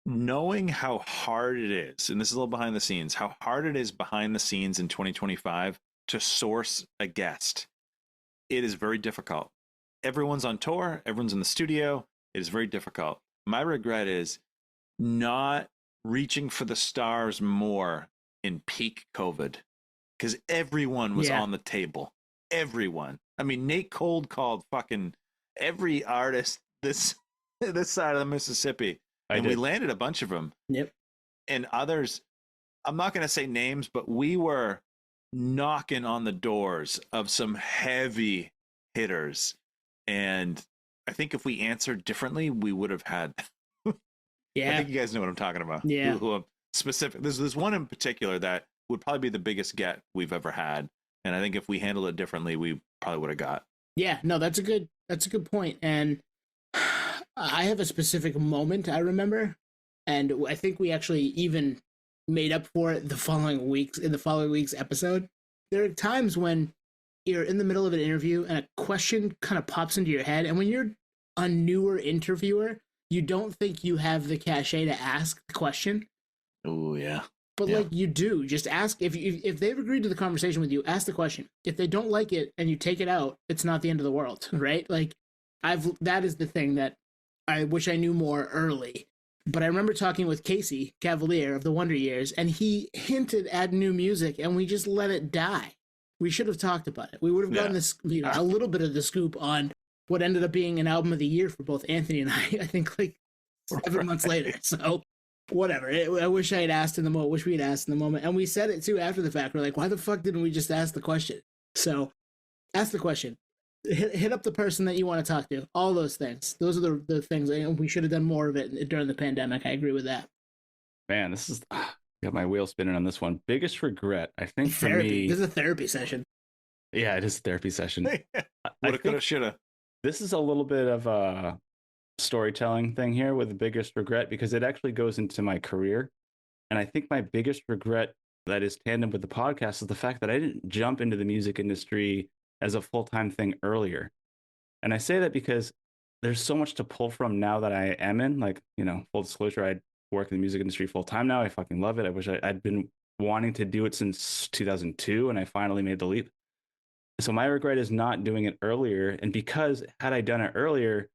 knowing how hard it is, and this is a little behind the scenes, how hard it is behind the scenes in 2025 to source a guest. It is very difficult. Everyone's on tour. Everyone's in the studio. It is very difficult. My regret is not reaching for the stars more in peak COVID, because everyone was on the table. Everyone. I mean, Nate cold called fucking every artist this side of the Mississippi, and we landed a bunch of them. Yep. And others, I'm not going to say names, but we were knocking on the doors of some heavy hitters, and I think if we answered differently, we would have had. I think you guys know what I'm talking about. Yeah. Who specific. There's one in particular that would probably be the biggest get we've ever had, and I think if we handled it differently, we probably would have got. Yeah. No, that's a good point. And I have a specific moment I remember, and I think we actually even made up for it in the following week's episode. There are times when you're in the middle of an interview and a question kind of pops into your head, and when you're a newer interviewer, you don't think you have the cachet to ask the question. Oh yeah. But like you do, just ask. If they've agreed to the conversation with you, ask the question. If they don't like it and you take it out, it's not the end of the world, right? Like that is the thing that I wish I knew more early. But I remember talking with Casey Cavalier of the Wonder Years, and he hinted at new music, and we just let it die. We should have talked about it. We would have gotten this, a little bit of the scoop on what ended up being an album of the year for both Anthony and I think like 7 months later. So whatever. I wish I had asked in the moment. Wish we had asked in the moment. And we said it too after the fact. We're like, why the fuck didn't we just ask the question? So ask the question. Hit up the person that you want to talk to. All those things. Those are the things. We should have done more of it during the pandemic. I agree with that. Man, this is got my wheel spinning on this one. Biggest regret, I think, for me. This is a therapy session. Yeah, it is a therapy session. Woulda, coulda, shoulda. This is a little bit of a storytelling thing here with the biggest regret, because it actually goes into my career. And I think my biggest regret that is tandem with the podcast is the fact that I didn't jump into the music industry as a full-time thing earlier. And I say that because there's so much to pull from now that I am in. Like, full disclosure, I work in the music industry full-time now. I fucking love it. I wish I'd been wanting to do it since 2002, and I finally made the leap. So my regret is not doing it earlier. And because had I done it earlier,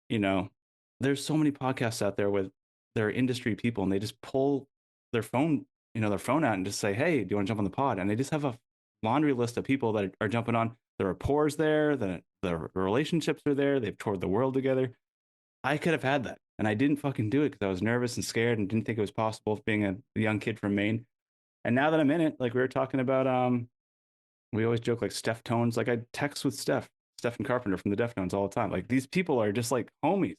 there's so many podcasts out there with their industry people, and they just pull their phone out and just say, hey, do you want to jump on the pod? And they just have a laundry list of people that are jumping on. The rapport's there, the relationships are there, they've toured the world together. I could have had that, and I didn't fucking do it because I was nervous and scared and didn't think it was possible being a young kid from Maine. And now that I'm in it, like we were talking about, we always joke like Steph Tones, like I text with Stephen Carpenter from the Deftones all the time. Like these people are just like homies,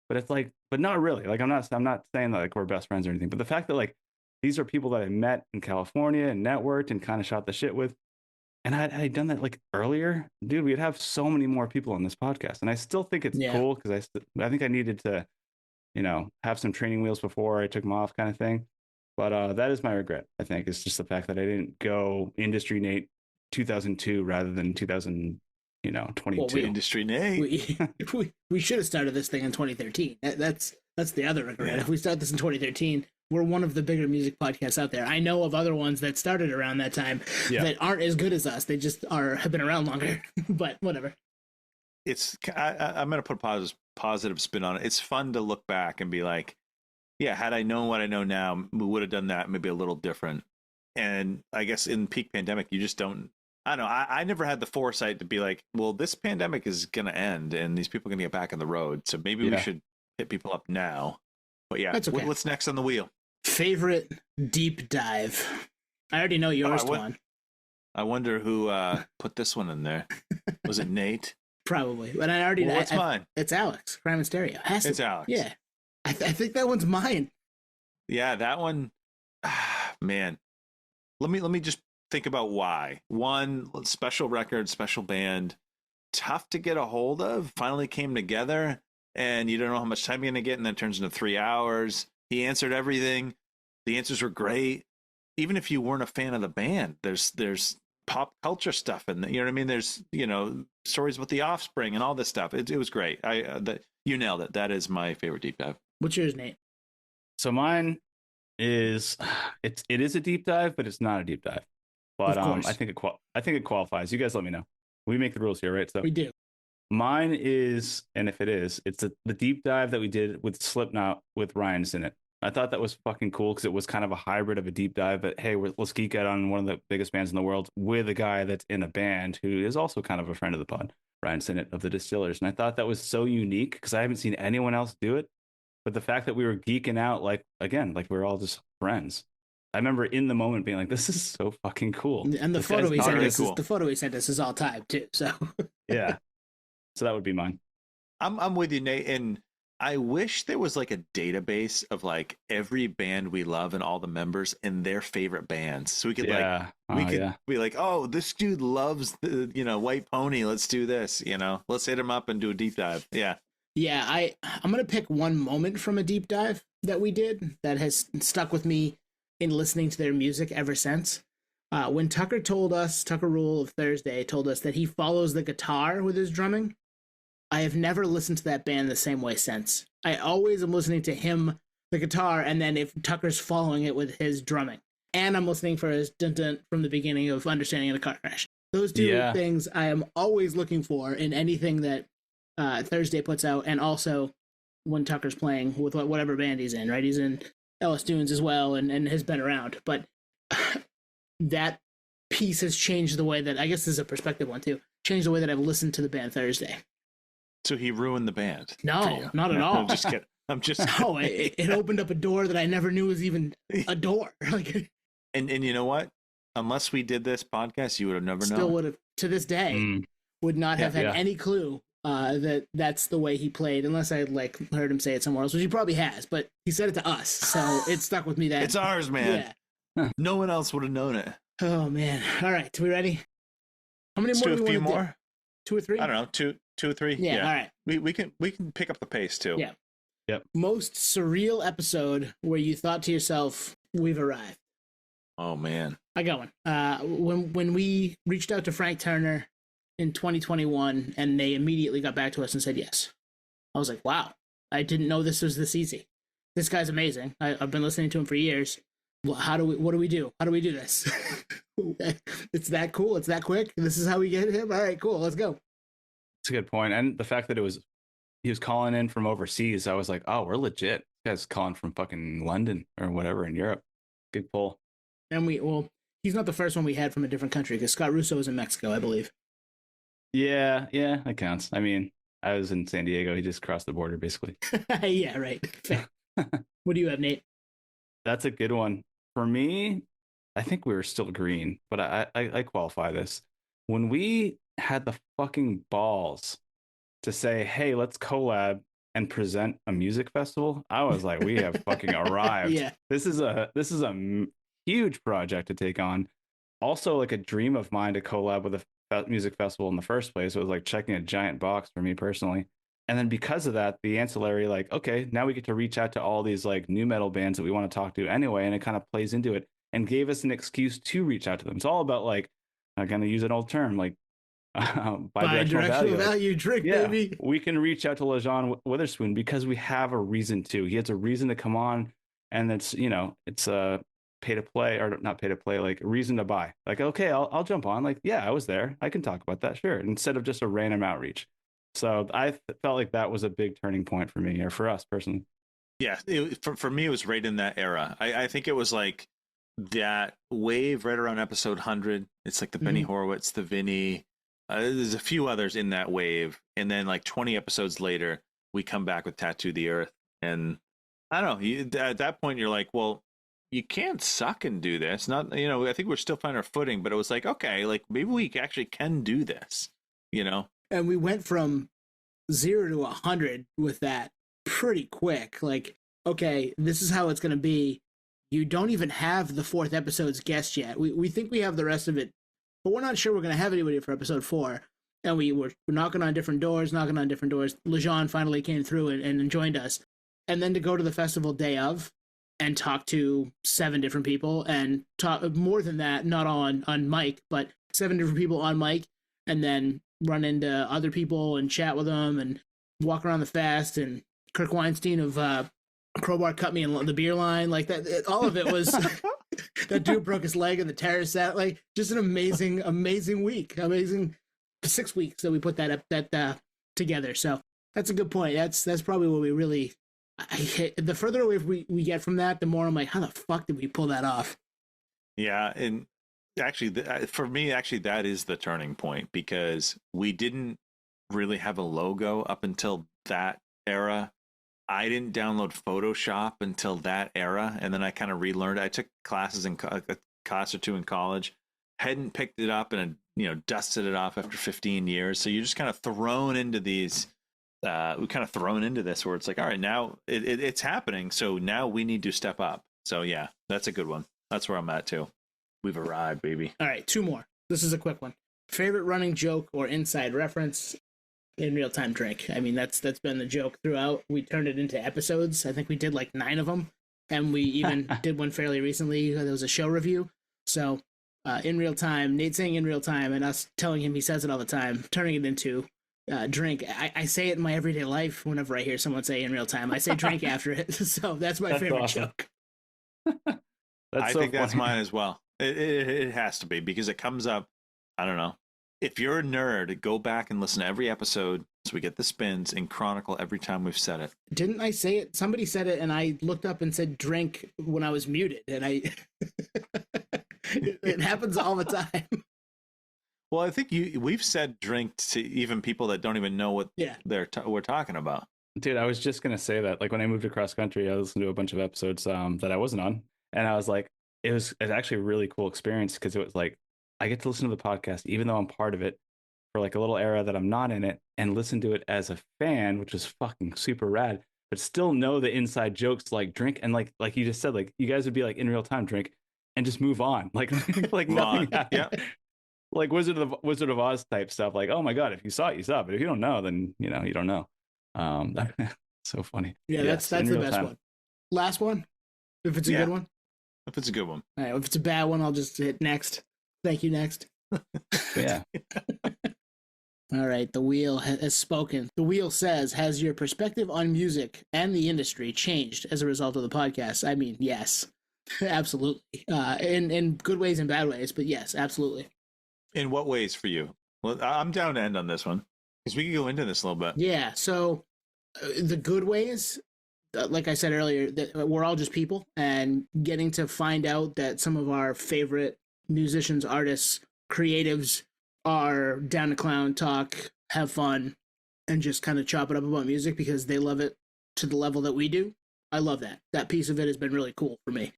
but it's like, but not really. Like I'm not saying that like we're best friends or anything, but the fact that like these are people that I met in California and networked and kind of shot the shit with. And I'd done that like earlier, dude, we'd have so many more people on this podcast. And I still think it's cool because I think I needed to, have some training wheels before I took them off kind of thing. But that is my regret. I think it's just the fact that I didn't go Industry Nate 2002 rather than 2022. Well, Industry Nate. We should have started this thing in 2013. That's the other regret. Yeah. If we start this in 2013, we're one of the bigger music podcasts out there. I know of other ones that started around that time that aren't as good as us. They just have been around longer. But whatever. I'm going to put a positive spin on it. It's fun to look back and be like, yeah, had I known what I know now, we would have done that maybe a little different. And I guess in peak pandemic, you just don't. I don't know. I never had the foresight to be like, well, this pandemic is going to end and these people are going to get back on the road. So maybe we should hit people up now. But yeah, that's okay. What's next on the wheel? Favorite deep dive. I already know yours, Twan. I wonder who put this one in there. Was it Nate? Probably. But I already know. What's mine? It's Alex, Crime and Stereo. It's Alex. Yeah. I think that one's mine. Yeah, that one. Man. Let me just think about why. One, special record, special band, tough to get a hold of, finally came together, and you don't know how much time you're going to get, and then it turns into 3 hours. He answered everything. The answers were great. Even if you weren't a fan of the band, there's pop culture stuff in there. You know what I mean? There's, stories with the Offspring and all this stuff. It was great. You nailed it. That is my favorite deep dive. What's yours, Nate? So mine is it is a deep dive, but it's not a deep dive. But I think it qualifies. You guys let me know. We make the rules here, right? So we do. Mine is, and if it is, it's the deep dive that we did with Slipknot with Ryan's in it. I thought that was fucking cool because it was kind of a hybrid of a deep dive. But hey, let's geek out on one of the biggest bands in the world with a guy that's in a band who is also kind of a friend of the pod, Ryan Sinnott of the Distillers. And I thought that was so unique because I haven't seen anyone else do it. But the fact that we were geeking out, like we're all just friends. I remember in the moment being like, "This is so fucking cool." And the photo he sent us is all typed too. So yeah, so that would be mine. I'm with you, Nate, and I wish there was like a database of like every band we love and all the members and their favorite bands, so we could be like, "Oh, this dude loves the White Pony. Let's do this. Let's hit him up and do a deep dive." Yeah. Yeah, I'm gonna pick one moment from a deep dive that we did that has stuck with me in listening to their music ever since. When Tucker Rule of Thursday told us that he follows the guitar with his drumming, I have never listened to that band the same way since. I always am listening to him, the guitar, and then if Tucker's following it with his drumming. And I'm listening for his dun-dun from the beginning of Understanding in a Car Crash. Those two things I am always looking for in anything that Thursday puts out, and also when Tucker's playing with whatever band he's in, right? He's in Ellis Dunes as well and has been around. But that piece has changed the way that, I guess this is a perspective one too, changed the way that I've listened to the band Thursday. So he ruined the band? No, not at all. I'm just kidding. No, it opened up a door that I never knew was even a door. And you know what? Unless we did this podcast, you would have never known. Still would have, to this day, would not have had any clue that's the way he played, unless I heard him say it somewhere else, which he probably has, but he said it to us, so it stuck with me. That it's ours, man. Yeah. No one else would have known it. Oh man! All right, we ready? How many Let's more? Do a few more. Do? 2 or 3? I don't know. Two or 3. Yeah. All right. We can pick up the pace too. Yeah. Yep. Most surreal episode where you thought to yourself, "We've arrived." Oh man. I got one. When we reached out to Frank Turner in 2021, and they immediately got back to us and said yes. I was like, wow, I didn't know this was this easy. This guy's amazing. I've been listening to him for years. Well, what do we do? How do we do this? It's that cool. It's that quick. This is how we get him. All right, cool. Let's go. That's a good point. And the fact that he was calling in from overseas, I was like, oh, we're legit. This guy's calling from fucking London or whatever in Europe. Good pull. And he's not the first one we had from a different country, because Scott Russo is in Mexico, I believe. Yeah, that counts. I mean, I was in San Diego. He just crossed the border, basically. Yeah, right. What do you have, Nate? That's a good one. For me, I think we were still green, but I qualify this. When we had the fucking balls to say, hey, let's collab and present a music festival, I was like, we have fucking arrived. Yeah. This is a huge project to take on. Also, like a dream of mine to collab with a music festival in the first place. It was like checking a giant box for me personally. And then because of that, the ancillary, like, okay, now we get to reach out to all these like new metal bands that we want to talk to anyway. And it kind of plays into it and gave us an excuse to reach out to them. It's all about like, I'm going to use an old term, like bi-directional value drink, baby. We can reach out to LeJean Witherspoon because we have a reason to. He has a reason to come on, and it's, you know, it's a pay to play, or not pay to play, like reason to buy. Like, okay, I'll jump on. Like, yeah, I was there. I can talk about that, sure. Instead of just a random outreach. So I felt like that was a big turning point for me, or for us personally. Yeah, for me, it was right in that era. I think it was like that wave right around episode 100. It's like the Benny Horowitz, the Vinny. There's a few others in that wave. And then like 20 episodes later, we come back with Tattoo the Earth. And I don't know, at that point, you're like, well, you can't suck and do this. Not, you know, I think we're still finding our footing, but it was like, okay, like maybe we actually can do this, you know? And we went from 0 to 100 with that pretty quick. Like, okay, this is how it's going to be. You don't even have the 4th episode's guest yet. We think we have the rest of it, but we're not sure we're going to have anybody for episode 4. And we're knocking on different doors. LeJean finally came through and joined us. And then to go to the festival day of and talk to 7 different people, and talk more than that, not on mic, but 7 different people on mic, and then run into other people and chat with them and walk around the fest. And Kirk Weinstein of Crowbar cut me in the beer line, like that. All of it was that dude broke his leg in the terrace set. Like, just an amazing week, amazing 6 weeks that we put that together. So that's a good point. That's probably what we really. The further away we get from that, the more I'm like, how the fuck did we pull that off? Yeah, and actually, for me, that is the turning point, because we didn't really have a logo up until that era. I didn't download Photoshop until that era, and then I kind of relearned. I took classes a class or two in college, hadn't picked it up, and dusted it off after 15 years. So you're just kind of thrown into these. We kind of thrown into this where it's like, all right, now it's happening. So now we need to step up. So yeah, that's a good one. That's where I'm at too. We've arrived, baby. All right, 2 more. This is a quick one. Favorite running joke or inside reference in Real Time Drink. I mean, that's been the joke throughout. We turned it into episodes. I think we did like 9 of them, and we even did one fairly recently. There was a show review. So in real time, Nate saying in real time, and us telling him he says it all the time, turning it into drink. I say it in my everyday life whenever I hear someone say in real time. I say drink after it. So that's my favorite awesome. joke. I think that's mine as well. It has to be, because it comes up. I don't know. If you're a nerd, go back and listen to every episode so we get the spins and chronicle every time we've said it. Didn't I say it? Somebody said it, and I looked up and said drink when I was muted, and it happens all the time. Well, I think we've said drink to even people that don't even know what we're talking about. Dude, I was just going to say that. Like, when I moved across country, I listened to a bunch of episodes that I wasn't on. And I was like, it's actually a really cool experience, because it was like, I get to listen to the podcast, even though I'm part of it, for like a little era that I'm not in it, and listen to it as a fan, which is fucking super rad, but still know the inside jokes, like drink. And like you just said, like, you guys would be like in real time drink and just move on. Like nothing happened. Yeah. Like Wizard of Oz type stuff. Like, oh my God, if you saw it, you saw it. But if you don't know, then you don't know. So funny. Yeah, that's the best one. Last one, if it's a good one. If it's a good one. All right. If it's a bad one, I'll just hit next. Thank you, next. Yeah. All right. The wheel has spoken. The wheel says, has your perspective on music and the industry changed as a result of the podcast? I mean, yes, absolutely. In good ways and bad ways, but yes, absolutely. In what ways for you? Well, I'm down to end on this one, because we can go into this a little bit. Yeah. So the good ways, like I said earlier, that we're all just people, and getting to find out that some of our favorite musicians, artists, creatives are down to clown, talk, have fun, and just kind of chop it up about music because they love it to the level that we do. I love that. That piece of it has been really cool for me.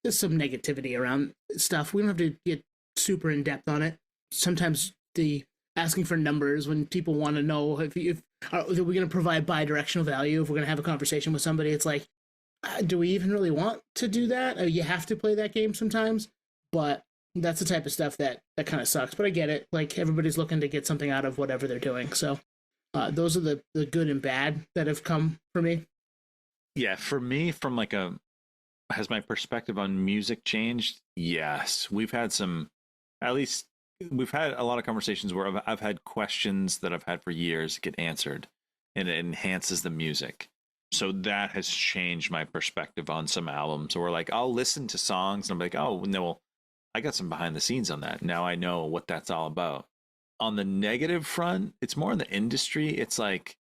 There's some negativity around stuff. We don't have to get super in depth on it. Sometimes the asking for numbers when people want to know if are we going to provide bi-directional value, if we're going to have a conversation with somebody, it's like, do we even really want to do that? You have to play that game sometimes, but that's the type of stuff that kind of sucks. But I get it. Like, everybody's looking to get something out of whatever they're doing. So Those are the good and bad that have come for me. Yeah, for me, from like has my perspective on music changed? Yes, we've had some, at least we've had a lot of conversations where I've had questions that I've had for years get answered, and it enhances the music. So that has changed my perspective on some albums. Or like I'll listen to songs and I'm like, oh no, I got some behind the scenes on that. Now I know what that's all about. On the negative front, it's more in the industry. It's like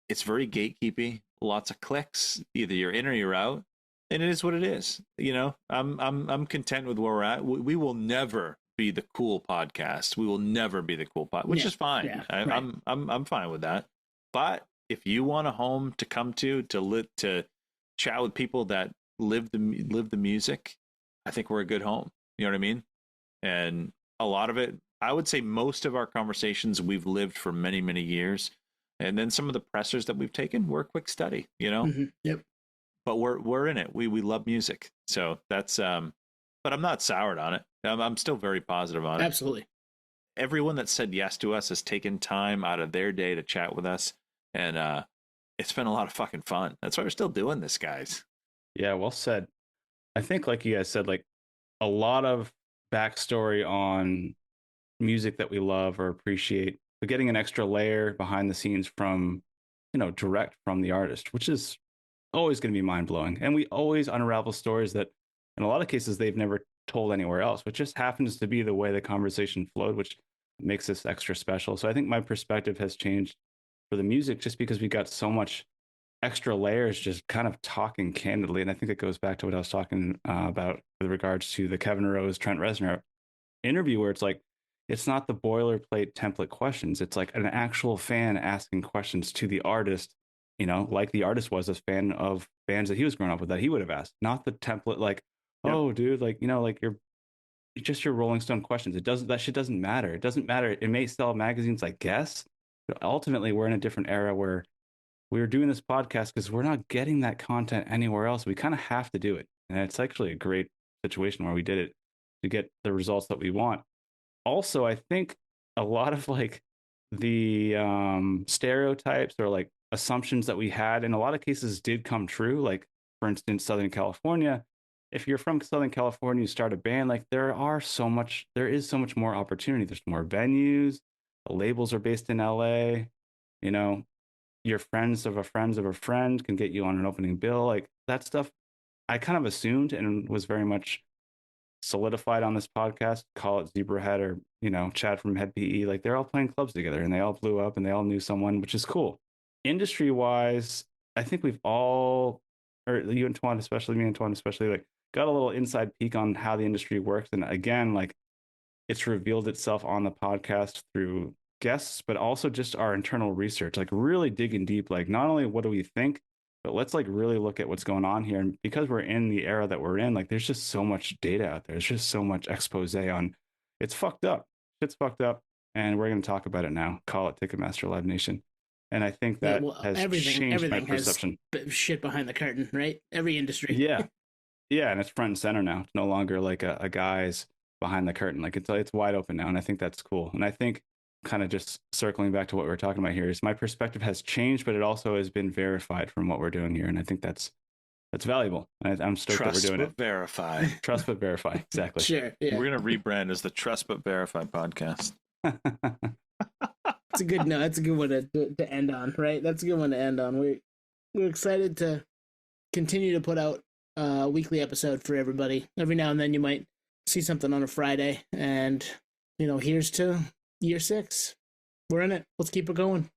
it's very gatekeepy, lots of clicks. Either you're in or you're out, and it is what it is. You know, I'm content with where we're at. We will never be the cool podcast. We will never be the cool pod, which is fine. Yeah, right. I'm fine with that. But if you want a home to come to chat with people that live the music, I think we're a good home. You know what I mean? And a lot of it, I would say most of our conversations we've lived for many, many years. And then some of the pressers that we've taken, we're a quick study, you know? Mm-hmm. Yep. But we're in it. We love music. So that's but I'm not soured on it. I'm still very positive on it. Absolutely. Everyone that said yes to us has taken time out of their day to chat with us. And it's been a lot of fucking fun. That's why we're still doing this, guys. Yeah, well said. I think, like you guys said, like a lot of backstory on music that we love or appreciate, but getting an extra layer behind the scenes from, direct from the artist, which is always going to be mind blowing. And we always unravel stories that in a lot of cases they've never told anywhere else, which just happens to be the way the conversation flowed, which makes this extra special. So I think my perspective has changed for the music just because we got so much extra layers just kind of talking candidly. And I think it goes back to what I was talking about with regards to the Kevin Rose, Trent Reznor interview, where it's like, it's not the boilerplate template questions. It's like an actual fan asking questions to the artist, like the artist was a fan of bands that he was growing up with that he would have asked, not the template like, oh, dude, like, like you're just your Rolling Stone questions. That shit doesn't matter. It doesn't matter. It may sell magazines, I guess, but ultimately we're in a different era where we were doing this podcast because we're not getting that content anywhere else. We kind of have to do it. And it's actually a great situation where we did it to get the results that we want. Also, I think a lot of like the stereotypes or like assumptions that we had in a lot of cases did come true. Like, for instance, Southern California. If you're from Southern California, you start a band, like there is so much more opportunity. There's more venues. The labels are based in LA. Your friends of a friend can get you on an opening bill. Like that stuff I kind of assumed and was very much solidified on this podcast. Call it Zebrahead or, Chad from Head PE. Like they're all playing clubs together and they all blew up and they all knew someone, which is cool. Industry wise, I think we've all, or you and Tuan, especially me and Tuan, especially, like got a little inside peek on how the industry works. And again, like it's revealed itself on the podcast through guests, but also just our internal research, like really digging deep, like not only what do we think, but let's like really look at what's going on here. And because we're in the era that we're in, like there's just so much data out there. There's just so much expose on it's fucked up. Shit's fucked up. And we're going to talk about it now. Call it Ticketmaster Live Nation. And I think that has changed my perception. Shit behind the curtain, right? Every industry. Yeah. Yeah. And it's front and center now. It's no longer like a guy's behind the curtain. Like it's wide open now. And I think that's cool. And I think kind of just circling back to what we're talking about here is my perspective has changed, but it also has been verified from what we're doing here. And I think that's valuable. I'm stoked that we're doing it. Verify. Trust but verify. Exactly. Sure. Yeah. We're going to rebrand as the Trust but Verify podcast. That's a good no. That's a good one to end on, right? That's a good one to end on. We're excited to continue to put out a weekly episode for everybody. Every now and then you might see something on a Friday, and here's to year 6. We're in it. Let's keep it going.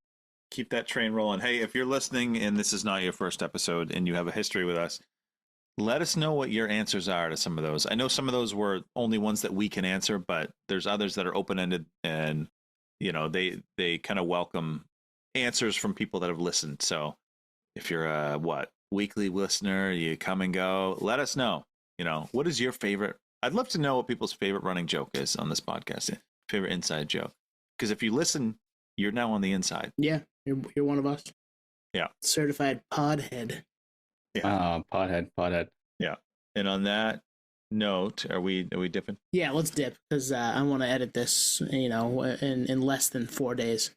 Keep that train rolling. Hey, if you're listening and this is not your first episode and you have a history with us, let us know what your answers are to some of those. I know some of those were only ones that we can answer, but there's others that are open-ended and they kind of welcome answers from people that have listened. So if you're a weekly listener, you come and go, let us know. What is your favorite? I'd love to know what people's favorite running joke is on this podcast. Favorite inside joke. Because if you listen, you're now on the inside. Yeah, you're one of us. Yeah. Certified podhead. Yeah. Podhead. Yeah. And on that note, are we dipping? Yeah, let's dip because I want to edit this, in less than 4 days.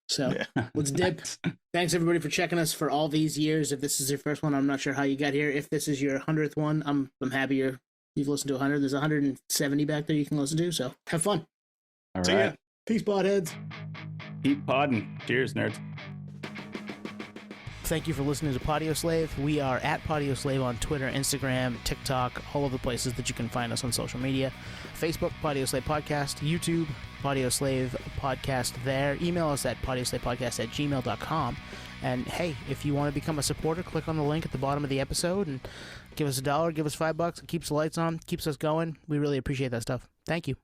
So let's dip. Thanks everybody for checking us for all these years. If this is your first one, I'm not sure how you got here. If this is your 100th one, I'm happy you've listened to 100. There's 170 back there you can listen to. So have fun. All See right. ya. Peace, podheads. Keep podding. Cheers, nerds. Thank you for listening to Podioslave. We are at Podioslave on Twitter, Instagram, TikTok, all of the places that you can find us on social media. Facebook, Podioslave Podcast. YouTube, Podioslave Podcast there. Email us at podioslavepodcast@gmail.com. And hey, if you want to become a supporter, click on the link at the bottom of the episode and give us $1, give us $5. It keeps the lights on, keeps us going. We really appreciate that stuff. Thank you.